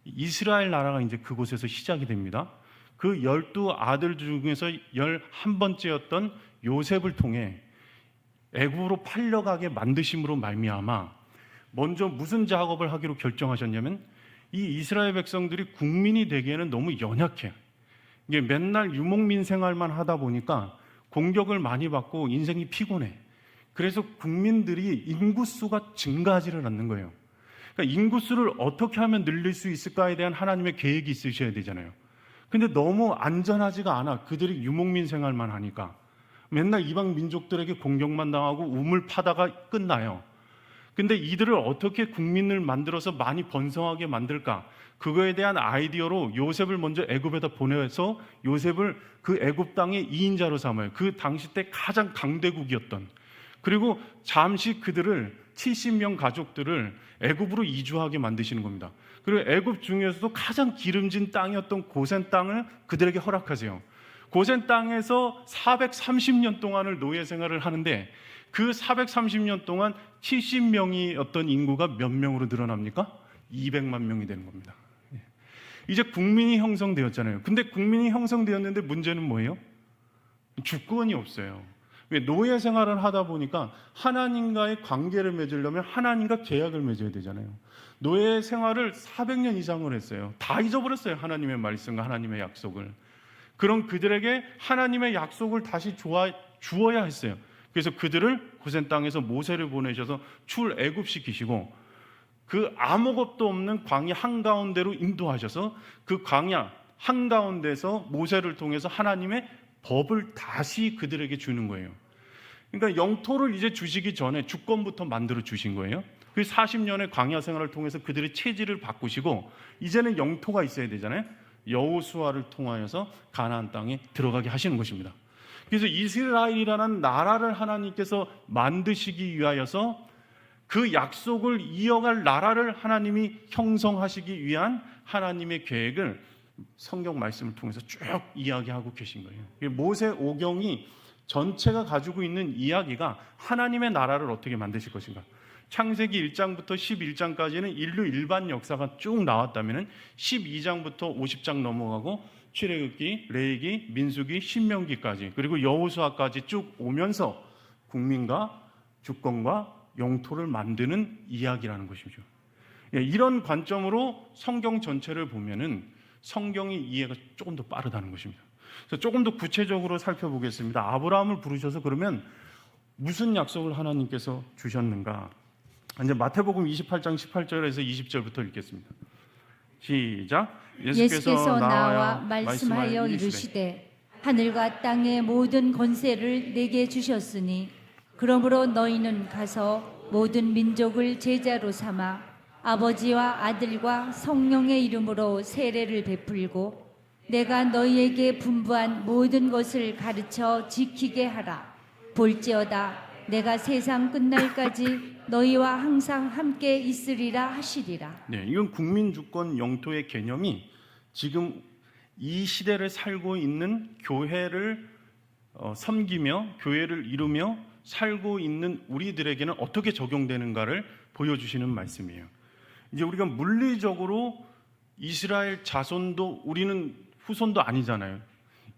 이스라엘 나라가 이제 그곳에서 시작이 됩니다. 그 12 아들 중에서 11번째였던 요셉을 통해 애굽으로 팔려가게 만드심으로 말미암아 먼저 무슨 작업을 하기로 결정하셨냐면, 이 이스라엘 백성들이 국민이 되기에는 너무 연약해. 이게 맨날 유목민 생활만 하다 보니까 공격을 많이 받고 인생이 피곤해. 그래서 국민들이 인구수가 증가하지를 않는 거예요. 그러니까 인구수를 어떻게 하면 늘릴 수 있을까에 대한 하나님의 계획이 있으셔야 되잖아요. 근데 너무 안전하지가 않아. 그들이 유목민 생활만 하니까 맨날 이방 민족들에게 공격만 당하고 우물 파다가 끝나요. 근데 이들을 어떻게 국민을 만들어서 많이 번성하게 만들까? 그거에 대한 아이디어로 요셉을 먼저 애굽에다 보내서 요셉을 그 애굽 땅의 2인자로 삼아요. 그 당시 때 가장 강대국이었던 그리고 잠시 그들을 70명 가족들을 애굽으로 이주하게 만드시는 겁니다. 그리고 애굽 중에서도 가장 기름진 땅이었던 고센 땅을 그들에게 허락하세요. 고센 땅에서 430년 동안을 노예 생활을 하는데 그 430년 동안 70명이었던 인구가 몇 명으로 늘어납니까? 200만 명이 되는 겁니다. 이제 국민이 형성되었잖아요. 근데 국민이 형성되었는데 문제는 뭐예요? 주권이 없어요. 왜? 노예 생활을 하다 보니까 하나님과의 관계를 맺으려면 하나님과 계약을 맺어야 되잖아요. 노예 생활을 400년 이상을 했어요. 다 잊어버렸어요. 하나님의 말씀과 하나님의 약속을. 그럼 그들에게 하나님의 약속을 다시 주어야 했어요. 그래서 그들을 고센 땅에서 모세를 보내셔서 출애굽시키시고 그 아무것도 없는 광야 한가운데로 인도하셔서 그 광야 한가운데서 모세를 통해서 하나님의 법을 다시 그들에게 주는 거예요. 그러니까 영토를 이제 주시기 전에 주권부터 만들어 주신 거예요. 그 40년의 광야 생활을 통해서 그들의 체질을 바꾸시고 이제는 영토가 있어야 되잖아요. 여호수아를 통하여서 가나안 땅에 들어가게 하시는 것입니다. 그래서 이스라엘이라는 나라를 하나님께서 만드시기 위하여서 그 약속을 이어갈 나라를 하나님이 형성하시기 위한 하나님의 계획을 성경 말씀을 통해서 쭉 이야기하고 계신 거예요. 모세 오경이 전체가 가지고 있는 이야기가 하나님의 나라를 어떻게 만드실 것인가. 창세기 1장부터 11장까지는 인류 일반 역사가 쭉 나왔다면 12장부터 50장 넘어가고 출애굽기, 레위기, 민수기, 신명기까지 그리고 여호수아까지 쭉 오면서 국민과 주권과 영토를 만드는 이야기라는 것이죠. 이런 관점으로 성경 전체를 보면은 성경이 이해가 조금 더 빠르다는 것입니다. 그래서 조금 더 구체적으로 살펴보겠습니다. 아브라함을 부르셔서 그러면 무슨 약속을 하나님께서 주셨는가? 이제 마태복음 28장 18절에서 20절부터 읽겠습니다. 시작. 예수께서 나와 말씀하여 이르시되 하늘과 땅의 모든 권세를 내게 주셨으니 그러므로 너희는 가서 모든 민족을 제자로 삼아 아버지와 아들과 성령의 이름으로 세례를 베풀고 내가 너희에게 분부한 모든 것을 가르쳐 지키게 하라. 볼지어다 내가 세상 끝날까지 너희와 항상 함께 있으리라 하시리라. 네, 이건 국민 주권 영토의 개념이 지금 이 시대를 살고 있는 교회를 섬기며 교회를 이루며 살고 있는 우리들에게는 어떻게 적용되는가를 보여주시는 말씀이에요. 이제 우리가 물리적으로 이스라엘 자손도 우리는 후손도 아니잖아요.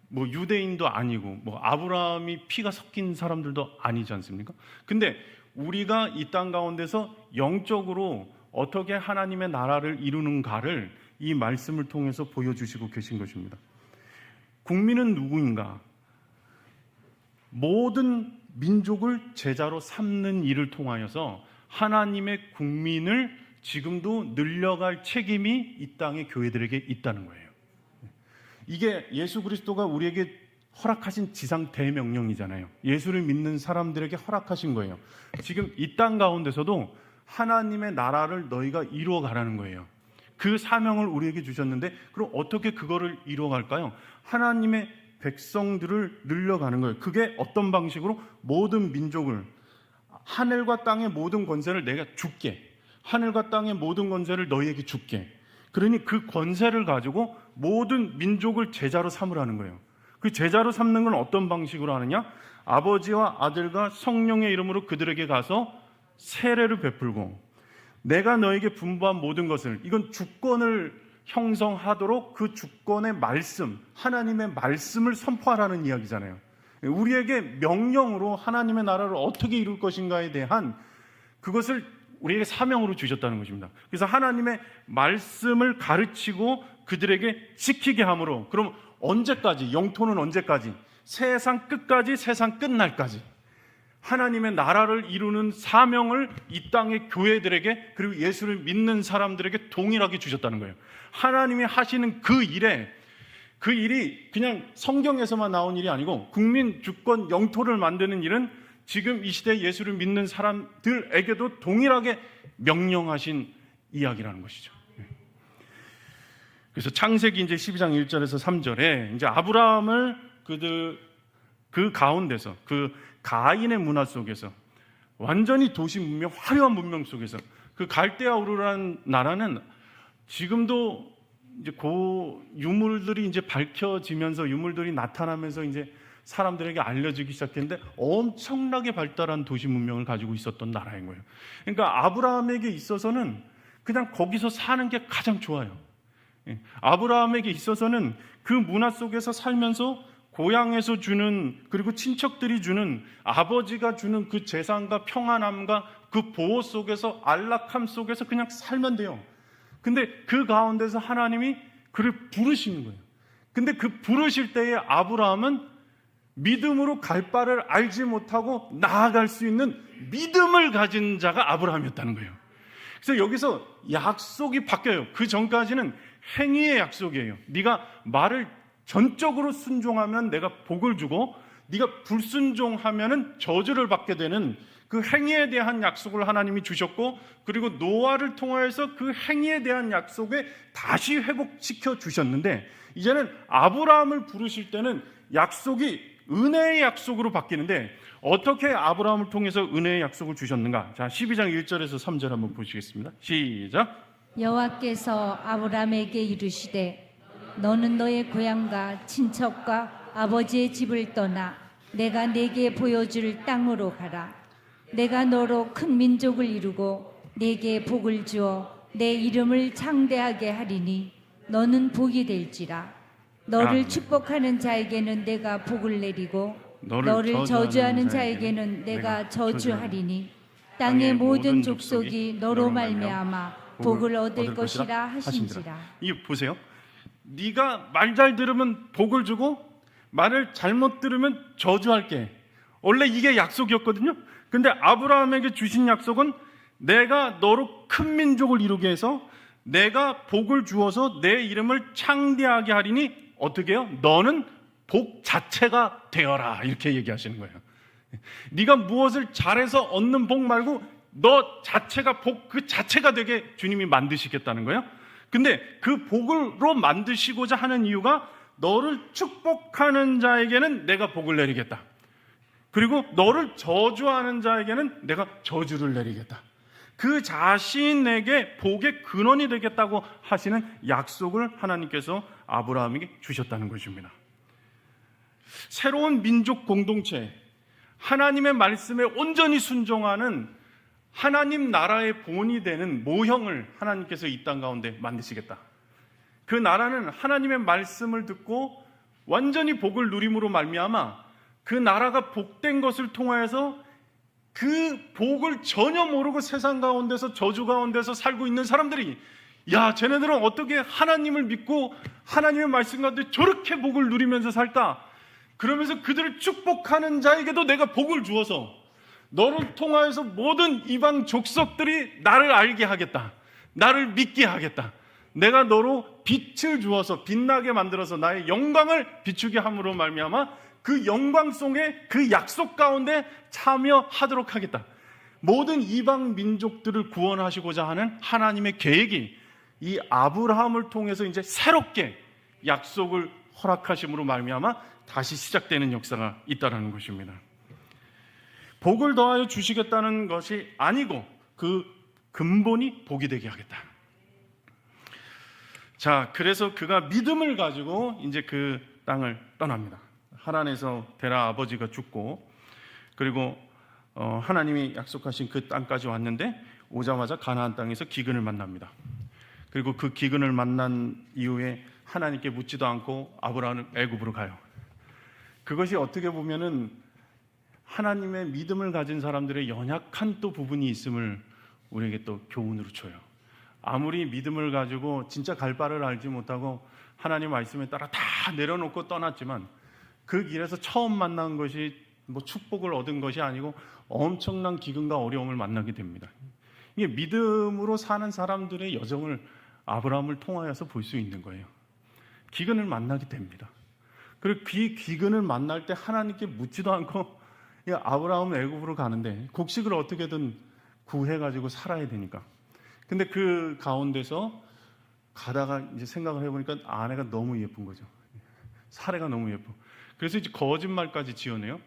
뭐 유대인도 아니고 뭐 아브라함이 피가 섞인 사람들도 아니지 않습니까? 근데 우리가 이 땅 가운데서 영적으로 어떻게 하나님의 나라를 이루는가를 이 말씀을 통해서 보여주시고 계신 것입니다. 국민은 누구인가? 모든 민족을 제자로 삼는 일을 통하여서 하나님의 국민을 지금도 늘려갈 책임이 이 땅의 교회들에게 있다는 거예요. 이게 예수 그리스도가 우리에게 허락하신 지상 대명령이잖아요. 예수를 믿는 사람들에게 허락하신 거예요. 지금 이 땅 가운데서도 하나님의 나라를 너희가 이루어가라는 거예요. 그 사명을 우리에게 주셨는데 그럼 어떻게 그거를 이루어갈까요? 하나님의 백성들을 늘려가는 거예요. 그게 어떤 방식으로? 모든 민족을, 하늘과 땅의 모든 권세를 내가 줄게. 하늘과 땅의 모든 권세를 너희에게 줄게. 그러니 그 권세를 가지고 모든 민족을 제자로 삼으라는 거예요. 그 제자로 삼는 건 어떤 방식으로 하느냐? 아버지와 아들과 성령의 이름으로 그들에게 가서 세례를 베풀고 내가 너에게 분부한 모든 것을, 이건 주권을 형성하도록 그 주권의 말씀, 하나님의 말씀을 선포하라는 이야기잖아요. 우리에게 명령으로 하나님의 나라를 어떻게 이룰 것인가에 대한 그것을 우리에게 사명으로 주셨다는 것입니다. 그래서 하나님의 말씀을 가르치고 그들에게 지키게 함으로, 그럼 언제까지? 영토는 언제까지? 세상 끝까지, 세상 끝날까지 하나님의 나라를 이루는 사명을 이 땅의 교회들에게, 그리고 예수를 믿는 사람들에게 동일하게 주셨다는 거예요. 하나님이 하시는 그 일이 그냥 성경에서만 나온 일이 아니고 국민 주권 영토를 만드는 일은 지금 이 시대에 예수를 믿는 사람들에게도 동일하게 명령하신 이야기라는 것이죠. 그래서 창세기 이제 12장 1절에서 3절에 이제 아브라함을 그 가운데서, 그 가인의 문화 속에서 완전히 도시 문명, 화려한 문명 속에서 그 갈대아 우르라는 나라는 지금도 이제 유물들이 이제 밝혀지면서 유물들이 나타나면서 이제 사람들에게 알려지기 시작했는데 엄청나게 발달한 도시 문명을 가지고 있었던 나라인 거예요. 그러니까 아브라함에게 있어서는 그냥 거기서 사는 게 가장 좋아요. 아브라함에게 있어서는 그 문화 속에서 살면서 고향에서 주는, 그리고 친척들이 주는, 아버지가 주는 그 재산과 평안함과 그 보호 속에서, 안락함 속에서 그냥 살면 돼요. 근데 그 가운데서 하나님이 그를 부르시는 거예요. 근데 그 부르실 때에 아브라함은 믿음으로 갈 바를 알지 못하고 나아갈 수 있는 믿음을 가진 자가 아브라함이었다는 거예요. 그래서 여기서 약속이 바뀌어요. 그 전까지는 행위의 약속이에요. 네가 말을 전적으로 순종하면 내가 복을 주고, 네가 불순종하면은 저주를 받게 되는 그 행위에 대한 약속을 하나님이 주셨고, 그리고 노아를 통하여서 그 행위에 대한 약속에 다시 회복시켜 주셨는데, 이제는 아브라함을 부르실 때는 약속이 은혜의 약속으로 바뀌는데, 어떻게 아브라함을 통해서 은혜의 약속을 주셨는가? 자, 12장 1절에서 3절 한번 보시겠습니다. 시작. 여호와께서 아브라함에게 이르시되 너는 너의 고향과 친척과 아버지의 집을 떠나 내가 네게 보여줄 땅으로 가라. 내가 너로 큰 민족을 이루고 네게 복을 주어 내 이름을 창대하게 하리니 너는 복이 될지라. 너를 축복하는 자에게는 내가 복을 내리고 너를 저주하는 자에게는 내가 저주하리니 땅의 모든 족속이 너로 말미암아 복을 얻을 것이라 하신지라. 이 보세요. 네가 말 잘 들으면 복을 주고 말을 잘못 들으면 저주할게. 원래 이게 약속이었거든요. 근데 아브라함에게 주신 약속은 내가 너로 큰 민족을 이루게 해서 내가 복을 주어서 내 이름을 창대하게 하리니 어떻게 해요? 너는 복 자체가 되어라. 이렇게 얘기하시는 거예요. 네가 무엇을 잘해서 얻는 복 말고 너 자체가 복 그 자체가 되게 주님이 만드시겠다는 거예요. 근데 그 복으로 만드시고자 하는 이유가 너를 축복하는 자에게는 내가 복을 내리겠다. 그리고 너를 저주하는 자에게는 내가 저주를 내리겠다. 그 자신에게 복의 근원이 되겠다고 하시는 약속을 하나님께서 아브라함에게 주셨다는 것입니다. 새로운 민족 공동체, 하나님의 말씀에 온전히 순종하는 하나님 나라의 본이 되는 모형을 하나님께서 이 땅 가운데 만드시겠다. 그 나라는 하나님의 말씀을 듣고 완전히 복을 누림으로 말미암아 그 나라가 복된 것을 통하여서 그 복을 전혀 모르고 세상 가운데서 저주 가운데서 살고 있는 사람들이, 야, 쟤네들은 어떻게 하나님을 믿고 하나님의 말씀 가운데 저렇게 복을 누리면서 살까? 그러면서 그들을 축복하는 자에게도 내가 복을 주어서 너를 통하여서 모든 이방 족속들이 나를 알게 하겠다. 나를 믿게 하겠다. 내가 너로 빛을 주어서 빛나게 만들어서 나의 영광을 비추게 함으로 말미암아 그 영광 속에 그 약속 가운데 참여하도록 하겠다. 모든 이방 민족들을 구원하시고자 하는 하나님의 계획이 이 아브라함을 통해서 이제 새롭게 약속을 허락하심으로 말미암아 다시 시작되는 역사가 있다는 것입니다. 복을 더하여 주시겠다는 것이 아니고 그 근본이 복이 되게 하겠다. 자, 그래서 그가 믿음을 가지고 이제 그 땅을 떠납니다. 하란에서 데라 아버지가 죽고, 그리고 하나님이 약속하신 그 땅까지 왔는데 오자마자 가나안 땅에서 기근을 만납니다. 그리고 그 기근을 만난 이후에 하나님께 묻지도 않고 아브라함은 애굽으로 가요. 그것이 어떻게 보면은 하나님의 믿음을 가진 사람들의 연약한 또 부분이 있음을 우리에게 또 교훈으로 줘요. 아무리 믿음을 가지고 진짜 갈 바를 알지 못하고 하나님 말씀에 따라 다 내려놓고 떠났지만 그 길에서 처음 만난 것이 뭐 축복을 얻은 것이 아니고 엄청난 기근과 어려움을 만나게 됩니다. 이게 믿음으로 사는 사람들의 여정을 아브라함을 통하여서 볼 수 있는 거예요. 기근을 만나게 됩니다. 그리고 그 기근을 만날 때 하나님께 묻지도 않고 아브라함은 애굽으로 가는데 곡식을 어떻게든 구해가지고 살아야 되니까. 근데 그 가운데서 가다가 이제 생각을 해보니까 아내가 너무 예쁜 거죠. 사례가 너무 예뻐. 그래서 이제 거짓말까지 지어내요.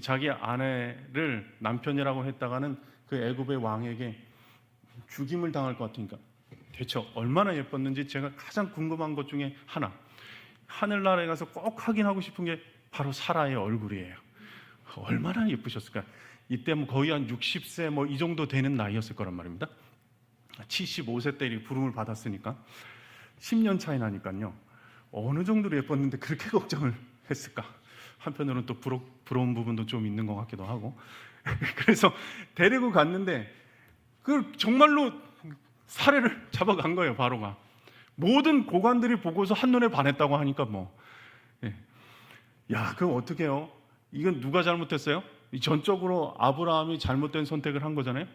자기 아내를 남편이라고 했다가는 그 애굽의 왕에게 죽임을 당할 것 같으니까 대체 얼마나 예뻤는지 제가 가장 궁금한 것 중에 하나, 하늘나라에 가서 꼭 확인하고 싶은 게 바로 사라의 얼굴이에요. 얼마나 예쁘셨을까. 이때 뭐 거의 한 60세 뭐 이 정도 되는 나이였을 거란 말입니다. 75세 때 이 부름을 받았으니까 10년 차이 나니까요. 어느 정도로 예뻤는데 그렇게 걱정을 했을까. 한편으로는 또 부러운 부분도 좀 있는 것 같기도 하고. 그래서 데리고 갔는데 그 정말로 사례를 잡아간 거예요. 바로가 모든 고관들이 보고서 한눈에 반했다고 하니까 뭐 야, 그럼 어떻게 해요? 이건 누가 잘못했어요? 전적으로 아브라함이 잘못된 선택을 한 거잖아요.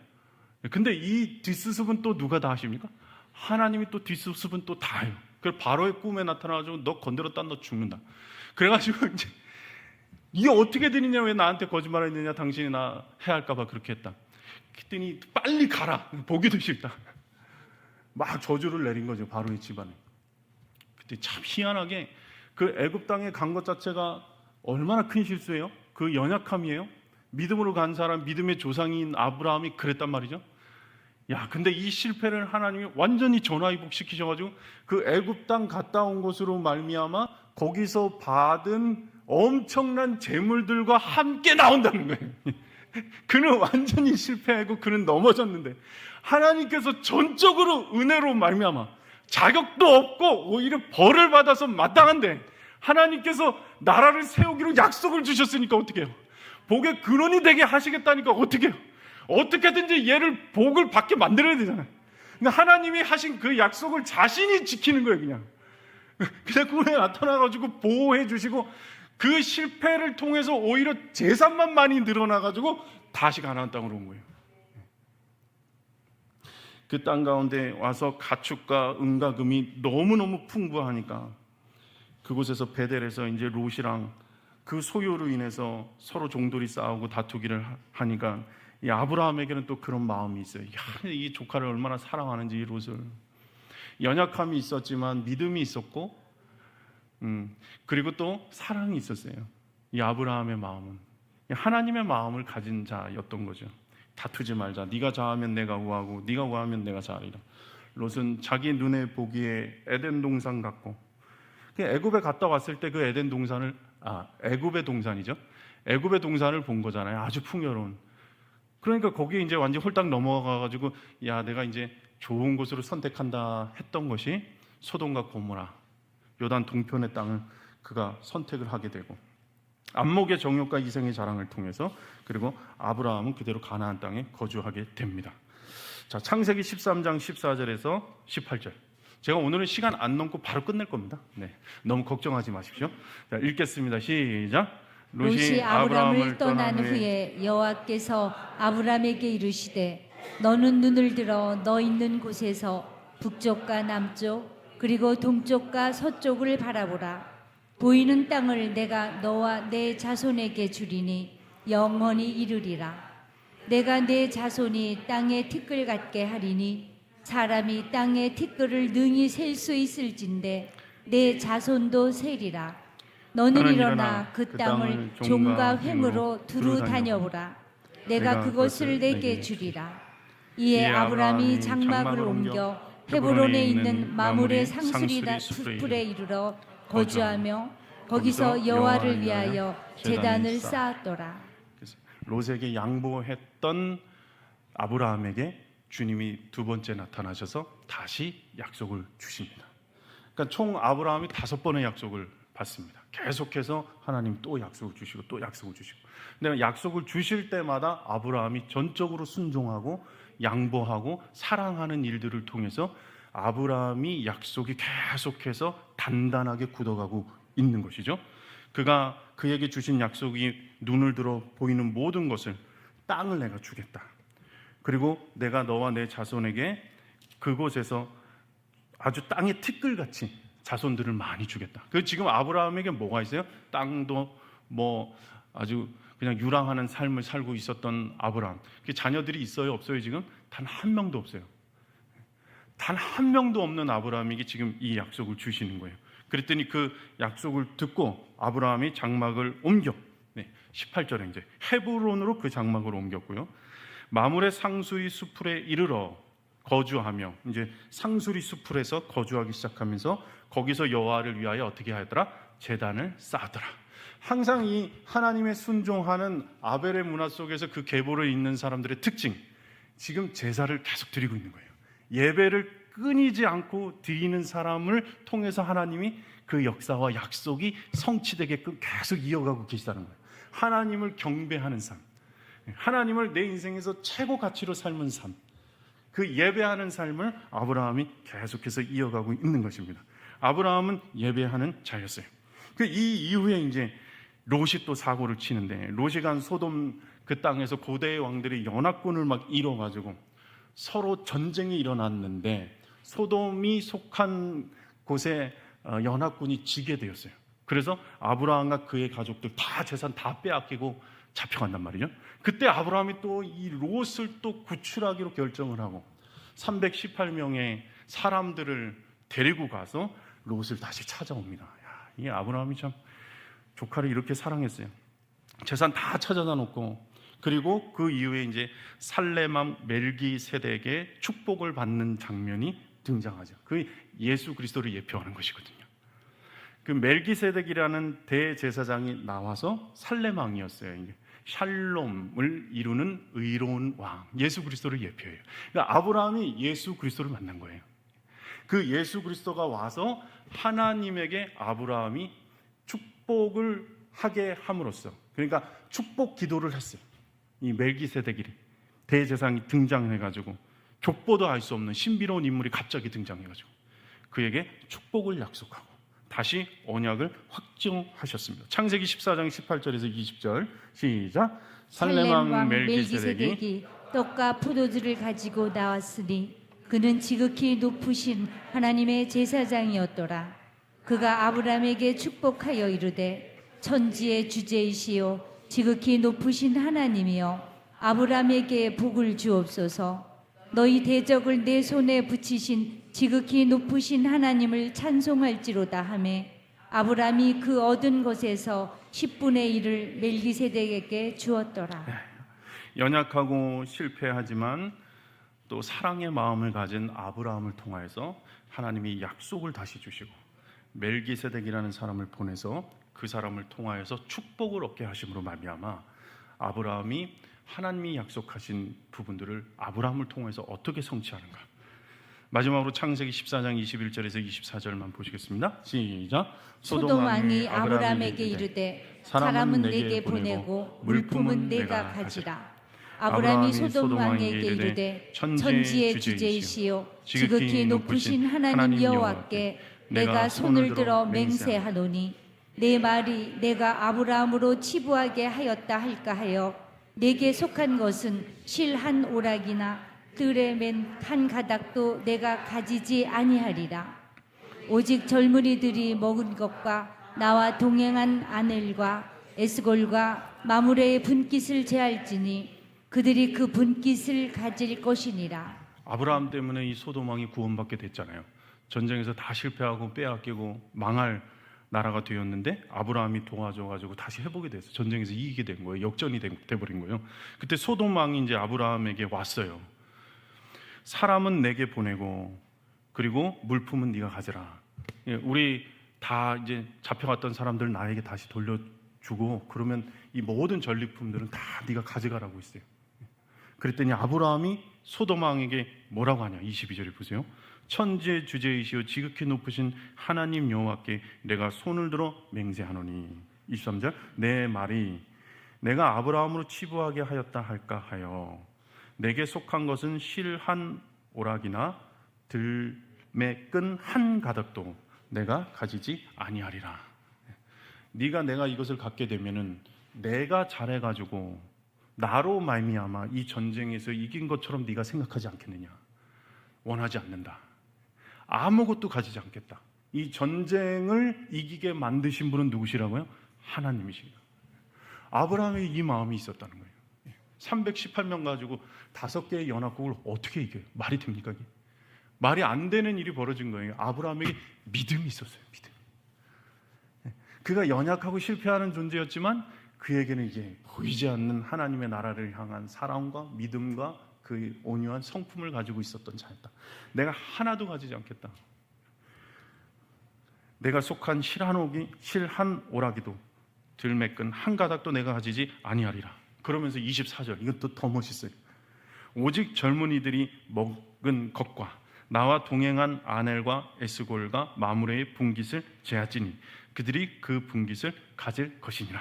근데 이 뒷수습은 또 누가 다 하십니까? 하나님이 또 뒷수습은 또 다 해요. 그래서 바로의 꿈에 나타나가지고 너 건드렸다 너 죽는다. 그래가지고 이제 이게 어떻게 되느냐, 왜 나한테 거짓말했느냐, 당신이 나 해할까봐 그렇게 했다. 그랬더니 빨리 가라, 보기도 싫다. 막 저주를 내린 거죠, 바로의 집안에. 그때 참 희한하게 그 애굽 땅에 간 것 자체가 얼마나 큰 실수예요? 그 연약함이에요. 믿음으로 간 사람, 믿음의 조상인 아브라함이 그랬단 말이죠. 야, 근데 이 실패를 하나님이 완전히 전화위복 시키셔가지고 그 애굽 땅 갔다 온 곳으로 말미암아 거기서 받은 엄청난 재물들과 함께 나온다는 거예요. 그는 완전히 실패하고 그는 넘어졌는데 하나님께서 전적으로 은혜로 말미암아 자격도 없고 오히려 벌을 받아서 마땅한데 하나님께서 나라를 세우기로 약속을 주셨으니까 어떻게 해요? 복의 근원이 되게 하시겠다니까 어떻게 해요? 어떻게든지 얘를 복을 받게 만들어야 되잖아요. 근데 하나님이 하신 그 약속을 자신이 지키는 거예요. 그냥 꿈에 나타나가지고 보호해 주시고 그 실패를 통해서 오히려 재산만 많이 늘어나가지고 다시 가나안 땅으로 온 거예요. 그 땅 가운데 와서 가축과 은과 금이 너무너무 풍부하니까 그곳에서 베델에서 이제 롯이랑 그 소유로 인해서 서로 종들이 싸우고 다투기를 하니까 이 아브라함에게는 또 그런 마음이 있어요. 야, 이 조카를 얼마나 사랑하는지 이 롯을. 연약함이 있었지만 믿음이 있었고 그리고 또 사랑이 있었어요. 이 아브라함의 마음은 하나님의 마음을 가진 자였던 거죠. 다투지 말자. 네가 좌하면 내가 우하고 네가 우하면 내가 좌하리라. 롯은 자기 눈에 보기에 에덴 동산 같고 애굽에 갔다 왔을 때 그 에덴 동산을 애굽의 동산이죠. 애굽의 동산을 본 거잖아요. 아주 풍요로운. 그러니까 거기에 이제 완전 홀딱 넘어가가지고 야, 내가 이제 좋은 곳으로 선택한다 했던 것이 소돔과 고모라, 요단 동편의 땅을 그가 선택을 하게 되고 안목의 정욕과 이생의 자랑을 통해서 그리고 아브라함은 그대로 가나안 땅에 거주하게 됩니다. 자, 창세기 13장 14절에서 18절. 제가 오늘은 시간 안 넘고 바로 끝낼 겁니다. 네, 너무 걱정하지 마십시오. 자, 읽겠습니다. 시작. 롯이 아브라함을 떠난 후에 여호와께서 아브라함에게 이르시되 너는 눈을 들어 너 있는 곳에서 북쪽과 남쪽 그리고 동쪽과 서쪽을 바라보라. 보이는 땅을 내가 너와 내 자손에게 주리니 영원히 이르리라. 내가 내 자손이 땅의 티끌 같게 하리니 사람이 땅의 티끌을 능히 셀 수 있을진데 내 자손도 세리라. 너는 일어나 그 땅을 종과 횡으로 두루 다녀보라. 내가 그것을 내게 주리라. 이에 아브라함이 장막을 옮겨 헤브론에 있는 마물의 상수리 숲에 이르러 거주하며 거기서 여호와를 위하여 제단을 쌓았더라. 롯에게 양보했던 아브라함에게 주님이 두 번째 나타나셔서 다시 약속을 주십니다. 그러니까 총 아브라함이 5번의 약속을 받습니다. 계속해서 하나님 또 약속을 주시고 또 약속을 주시고. 근데 약속을 주실 때마다 아브라함이 전적으로 순종하고 양보하고 사랑하는 일들을 통해서 아브라함이 약속이 계속해서 단단하게 굳어가고 있는 것이죠. 그가 그에게 주신 약속이 눈을 들어 보이는 모든 것을 땅을 내가 주겠다. 그리고 내가 너와 내 자손에게 그곳에서 아주 땅의 티끌같이 자손들을 많이 주겠다. 그 지금 아브라함에게 뭐가 있어요? 땅도 뭐 아주 그냥 유랑하는 삶을 살고 있었던 아브라함. 그 자녀들이 있어요, 없어요? 지금 단 한 명도 없어요. 단 한 명도 없는 아브라함에게 지금 이 약속을 주시는 거예요. 그랬더니 그 약속을 듣고 아브라함이 장막을 옮겨 18절에 이제 헤브론으로 그 장막을 옮겼고요. 마물의 상수리 수풀에 이르러 거주하며, 이제 상수리 수풀에서 거주하기 시작하면서 거기서 여호와를 위하여 어떻게 하더라? 제단을 쌓더라. 항상 이 하나님의 순종하는 아벨의 문화 속에서 그 계보를 잇는 사람들의 특징, 지금 제사를 계속 드리고 있는 거예요. 예배를 끊이지 않고 드리는 사람을 통해서 하나님이 그 역사와 약속이 성취되게끔 계속 이어가고 계시다는 거예요. 하나님을 경배하는 삶, 하나님을 내 인생에서 최고 가치로 삶은 삶, 그 예배하는 삶을 아브라함이 계속해서 이어가고 있는 것입니다. 아브라함은 예배하는 자였어요. 이 이후에 이제 롯이 또 사고를 치는데, 롯이 간 소돔 그 땅에서 고대의 왕들이 연합군을 막 이뤄가지고 서로 전쟁이 일어났는데 소돔이 속한 곳에 연합군이 지게 되었어요. 그래서 아브라함과 그의 가족들 다 재산 다 빼앗기고 잡혀간단 말이죠. 그때 아브라함이 또 이 롯을 또 구출하기로 결정을 하고 318명의 사람들을 데리고 가서 롯을 다시 찾아옵니다. 이 아브라함이 참 조카를 이렇게 사랑했어요. 재산 다 찾아다 놓고, 그리고 그 이후에 이제 살레맘 멜기세덱의 축복을 받는 장면이 등장하죠. 그 예수 그리스도를 예표하는 것이거든요. 그 멜기세덱이라는 대제사장이 나와서 살렘왕이었어요. 이게 샬롬을 이루는 의로운 왕, 예수 그리스도를 예표해요. 그러니까 아브라함이 예수 그리스도를 만난 거예요. 그 예수 그리스도가 와서 하나님에게 아브라함이 축복을 하게 함으로써, 그러니까 축복 기도를 했어요. 이 멜기세덱이 대제사장이 등장해가지고 족보도 알 수 없는 신비로운 인물이 갑자기 등장해가지고 그에게 축복을 약속하고 다시 언약을 확정하셨습니다. 창세기 14장 18절에서 20절 시작. 살렘왕 멜기세덱이 떡과 포도주를 가지고 나왔으니 그는 지극히 높으신 하나님의 제사장이었더라. 그가 아브라함에게 축복하여 이르되 천지의 주제이시요 지극히 높으신 하나님이여 아브라함에게 복을 주옵소서. 너희 대적을 내 손에 붙이신 지극히 높으신 하나님을 찬송할지로다 하매 아브라함이 그 얻은 것에서 10분의 1을 멜기세덱에게 주었더라. 연약하고 실패하지만 또 사랑의 마음을 가진 아브라함을 통하여서 하나님이 약속을 다시 주시고 멜기세덱이라는 사람을 보내서 그 사람을 통하여서 축복을 얻게 하심으로 말미암아 아브라함이 하나님이 약속하신 부분들을 아브라함을 통해서 어떻게 성취하는가. 마지막으로 창세기 14장 21절에서 24절만 보시겠습니다. 시작. 소돔 왕이 아브라함에게 이르되 사람은 내게 보내고 물품은 내가 가지라. 아브라함이 소돔 왕에게 이르되 천지의 주제이시요 지극히 높으신 하나님 여호와께 내가 손을 들어 맹세하노니 내 말이 내가 아브라함으로 치부하게 하였다 할까 하여 내게 속한 것은 실 한 오락이나 들에 맨 한 가닥도 내가 가지지 아니하리라. 오직 젊은이들이 먹은 것과 나와 동행한 아넬과 에스골과 마므레의 분깃을 제할지니 그들이 그 분깃을 가질 것이니라. 아브라함 때문에 이 소돔 왕이 구원받게 됐잖아요. 전쟁에서 다 실패하고 빼앗기고 망할 나라가 되었는데 아브라함이 도와줘가지고 다시 해보게 됐어요. 전쟁에서 이기게 된 거예요. 역전이 돼버린 거예요. 그때 소돔 왕이 이제 아브라함에게 왔어요. 사람은 내게 보내고 그리고 물품은 네가 가져라. 우리 다 이제 잡혀갔던 사람들 나에게 다시 돌려주고 그러면 이 모든 전리품들은 다 네가 가져가라고 했어요. 그랬더니 아브라함이 소돔 왕에게 뭐라고 하냐. 22절에 보세요. 천지의 주제이시오 지극히 높으신 하나님 여호와께 내가 손을 들어 맹세하노니. 23절 내 말이 내가 아브라함으로 치부하게 하였다 할까 하여 내게 속한 것은 실 한 오락이나 들매 끈 한 가닥도 내가 가지지 아니하리라. 내가 이것을 갖게 되면은 내가 잘해가지고 나로 말미암아 이 전쟁에서 이긴 것처럼 네가 생각하지 않겠느냐. 원하지 않는다. 아무것도 가지지 않겠다. 이 전쟁을 이기게 만드신 분은 누구시라고요? 하나님이십니다. 아브라함에게 이 마음이 있었다는 거예요. 318명 가지고 5개의 연합국을 어떻게 이겨요? 말이 됩니까? 이게? 말이 안 되는 일이 벌어진 거예요. 아브라함에게 믿음이 있었어요. 믿음. 그가 연약하고 실패하는 존재였지만 그에게는 이게 보이지 않는 하나님의 나라를 향한 사랑과 믿음과 그 온유한 성품을 가지고 있었던 자였다. 내가 하나도 가지지 않겠다. 내가 속한 실한 오라기도 들매끈 한 가닥도 내가 가지지 아니하리라. 그러면서 24절, 이것도 더 멋있어요. 오직 젊은이들이 먹은 것과 나와 동행한 아넬과 에스골과 마므레의 분깃을 제하지니 그들이 그 분깃을 가질 것이니라.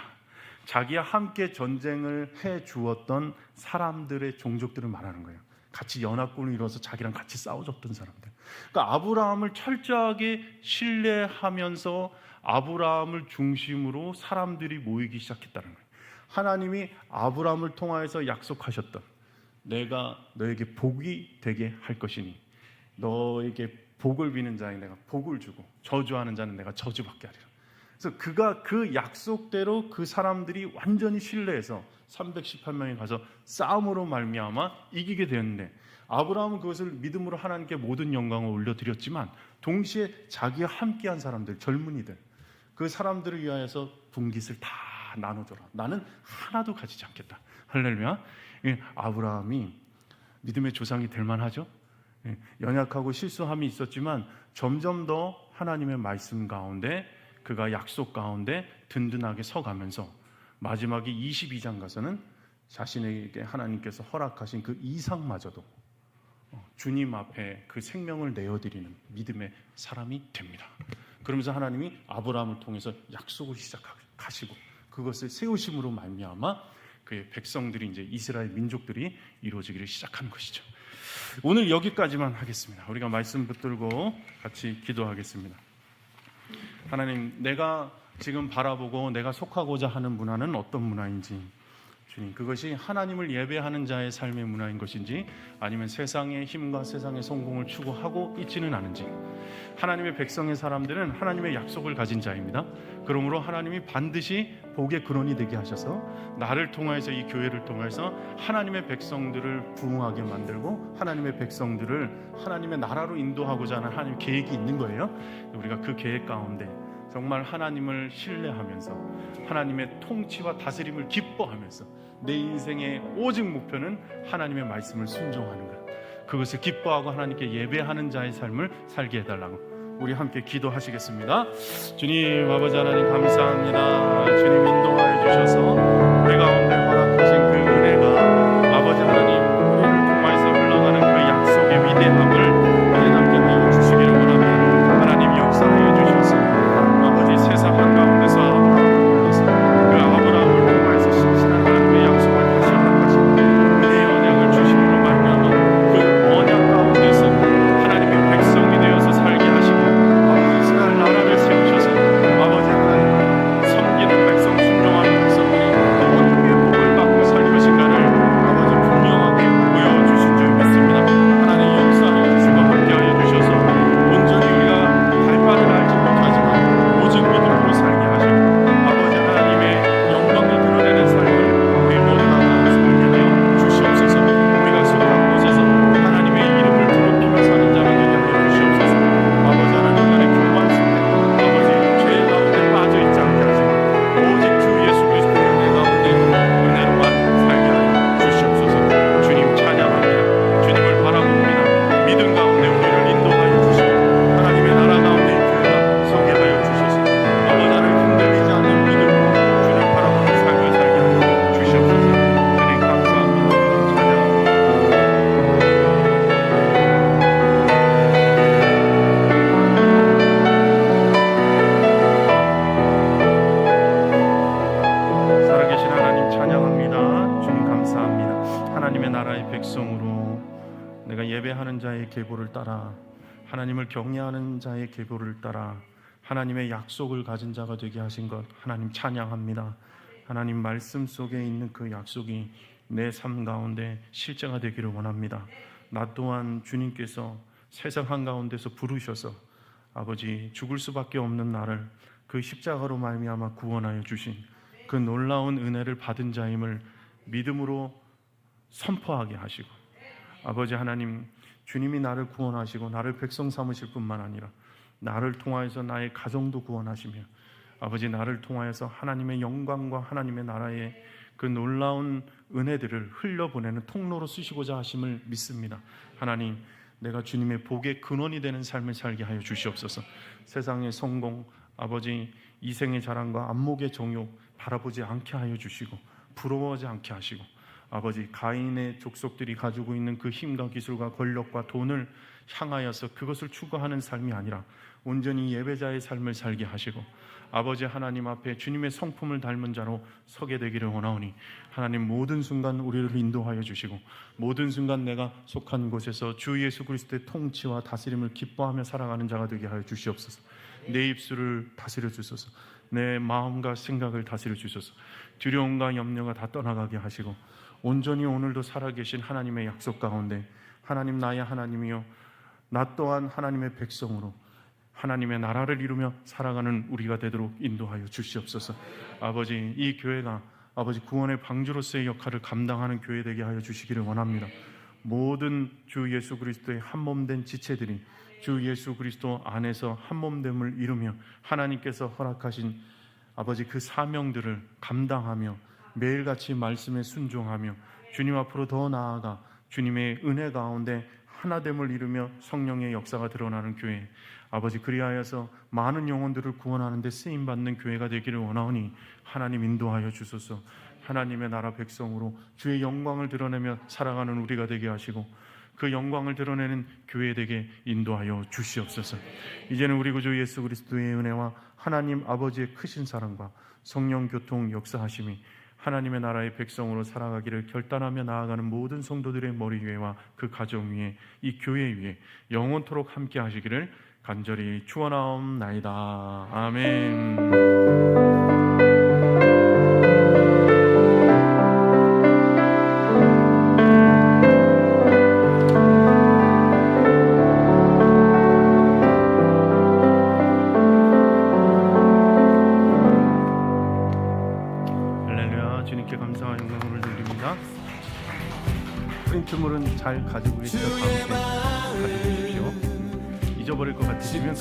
자기와 함께 전쟁을 해 주었던 사람들의 종족들을 말하는 거예요. 같이 연합군을 이뤄서 자기랑 같이 싸워줬던 사람들. 그러니까 아브라함을 철저하게 신뢰하면서 아브라함을 중심으로 사람들이 모이기 시작했다는 거예요. 하나님이 아브라함을 통하여서 약속하셨던 내가 너에게 복이 되게 할 것이니 너에게 복을 비는 자에 내가 복을 주고 저주하는 자는 내가 저주받게 하리라. 그래서 그가 그 약속대로 그 사람들이 완전히 신뢰해서 318명이 가서 싸움으로 말미암아 이기게 되었는데, 아브라함은 그것을 믿음으로 하나님께 모든 영광을 올려드렸지만 동시에 자기와 함께한 사람들, 젊은이들, 그 사람들을 위하여서 분깃을 다 나눠줘라. 나는 하나도 가지지 않겠다. 할렐루야. 아브라함이 믿음의 조상이 될 만하죠. 연약하고 실수함이 있었지만 점점 더 하나님의 말씀 가운데, 그가 약속 가운데 든든하게 서가면서 마지막에 22장 가서는 자신에게 하나님께서 허락하신 그 이상마저도 주님 앞에 그 생명을 내어드리는 믿음의 사람이 됩니다. 그러면서 하나님이 아브라함을 통해서 약속을 시작하시고 그것을 세우심으로 말미암아 그의 백성들이, 이제 이스라엘 민족들이 이루어지기를 시작하는 것이죠. 오늘 여기까지만 하겠습니다. 우리가 말씀 붙들고 같이 기도하겠습니다. 하나님, 내가 지금 바라보고 내가 속하고자 하는 문화는 어떤 문화인지, 주님, 그것이 하나님을 예배하는 자의 삶의 문화인 것인지 아니면 세상의 힘과 세상의 성공을 추구하고 있지는 않은지. 하나님의 백성의 사람들은 하나님의 약속을 가진 자입니다. 그러므로 하나님이 반드시 복의 근원이 되게 하셔서 나를 통해서, 이 교회를 통해서 하나님의 백성들을 부흥하게 만들고 하나님의 백성들을 하나님의 나라로 인도하고자 하는 하나님의 계획이 있는 거예요. 우리가 그 계획 가운데 정말 하나님을 신뢰하면서 하나님의 통치와 다스림을 기뻐하면서 내 인생의 오직 목표는 하나님의 말씀을 순종하는 것, 그것을 기뻐하고 하나님께 예배하는 자의 삶을 살게 해달라고 우리 함께 기도하시겠습니다. 주님, 아버지 하나님 감사합니다. 주님 인도하여 주셔서 우리 가운데 허락하신 그 은혜가 아버지 하나님 우리를 통해서 흘러가는 그 약속의 위대함을 우리 함께 하여 주시기를 원합니다. 하나님 역사하여 주셔서 아버지 세상 한가운데서 아브라함을 불러서 그 아브라함을 통해서 신실한 하나님의 약속을 다시 허락하시고 은혜의 언약을 주심으로 말미암아 그 언약 가운데서 하나님의 백성이 되어서 살게 하시고 아버지 이스라엘 나라를 세우셔서 아버지 하나님 섬기는 백성, 순종하는 백성들이 어떻게 복을 받고 살 것인가를 아버지 분명하게 보여주신 줄 믿습니다. 하나님 역사하여 주시고 함께하여 주셔서 온전히 우리가 갈 바를 알지 못하지만 오직 믿음으로 살게 하시고 아버지 하나님의 영광을 드러내는 삶을 우리 모두가 살게 하여 주시옵소서. 우리가 속한 곳에서 하나님의 이름을 더럽히며 사는 자가 되게 하여 주시옵소서. 아버지 하나님 간의 교만 속에 아버지 죄 가운데 빠져있지 않게 하시고 오직 주 예수 그리스도의 은혜 가운데 은혜로만 살게 하여 주시옵소서. 주님 찬양합니다. 주님을 바라봅니다. 믿음 가운데 우리를 인도하여 주시고 하나님의 나라 가운데 이 교회가 서게 하여 주셔서 아버지 하나님 흔들리지 않는 믿음으로 주를 바라보는 삶을 살게 하여 주시옵소서. 주님 감사합니다. 찬양합니다. 살아계신 하나님 찬양합니다. 주님 감사합니다. 하나님의 나라의 백성으로 내가 예배하는 자의 계보를 따라, 하나님을 경외하는 자의 계보를 따라 하나님의 약속을 가진 자가 되게 하신 것 하나님 찬양합니다. 하나님 말씀 속에 있는 그 약속이 내 삶 가운데 실제가 되기를 원합니다. 나 또한 주님께서 세상 한가운데서 부르셔서 아버지 죽을 수밖에 없는 나를 그 십자가로 말미암아 구원하여 주신 그 놀라운 은혜를 받은 자임을 믿음으로 선포하게 하시고, 아버지 하나님, 주님이 나를 구원하시고 나를 백성 삼으실 뿐만 아니라 나를 통하여서 나의 가정도 구원하시며 아버지 나를 통하여서 하나님의 영광과 하나님의 나라의 그 놀라운 은혜들을 흘려보내는 통로로 쓰시고자 하심을 믿습니다. 하나님, 내가 주님의 복의 근원이 되는 삶을 살게 하여 주시옵소서. 세상의 성공, 아버지 이생의 자랑과 안목의 정욕 바라보지 않게 하여 주시고 부러워하지 않게 하시고, 아버지 가인의 족속들이 가지고 있는 그 힘과 기술과 권력과 돈을 향하여서 그것을 추구하는 삶이 아니라 온전히 예배자의 삶을 살게 하시고, 아버지 하나님 앞에 주님의 성품을 닮은 자로 서게 되기를 원하오니, 하나님 모든 순간 우리를 인도하여 주시고, 모든 순간 내가 속한 곳에서 주 예수 그리스도의 통치와 다스림을 기뻐하며 살아가는 자가 되게 하여 주시옵소서. 내 입술을 다스려 주소서. 내 마음과 생각을 다스려 주소서. 두려움과 염려가 다 떠나가게 하시고, 온전히 오늘도 살아계신 하나님의 약속 가운데, 하나님 나의 하나님이여, 나 또한 하나님의 백성으로 하나님의 나라를 이루며 살아가는 우리가 되도록 인도하여 주시옵소서. 아버지, 이 교회가 아버지 구원의 방주로서의 역할을 감당하는 교회 되게 하여 주시기를 원합니다. 모든 주 예수 그리스도의 한몸된 지체들이 주 예수 그리스도 안에서 한몸됨을 이루며 하나님께서 허락하신 아버지 그 사명들을 감당하며 매일같이 말씀에 순종하며 주님 앞으로 더 나아가 주님의 은혜 가운데 하나됨을 이루며 성령의 역사가 드러나는 교회, 아버지 그리하여서 많은 영혼들을 구원하는 데 쓰임받는 교회가 되기를 원하오니 하나님 인도하여 주소서. 하나님의 나라 백성으로 주의 영광을 드러내며 살아가는 우리가 되게 하시고, 그 영광을 드러내는 교회 되게 인도하여 주시옵소서. 이제는 우리 구주 예수 그리스도의 은혜와 하나님 아버지의 크신 사랑과 성령 교통 역사하심이 하나님의 나라의 백성으로 살아가기를 결단하며 나아가는 모든 성도들의 머리 위에와 그 가정 위에, 이 교회 위에 영원토록 함께 하시기를 간절히 축원하옵나이다. 아멘. 주님께 감사와 영광을 돌립니다. 프린트물은 잘 가지고 계시면 다음 주에 가지고 오십시오. 잊어버릴 것 같으시면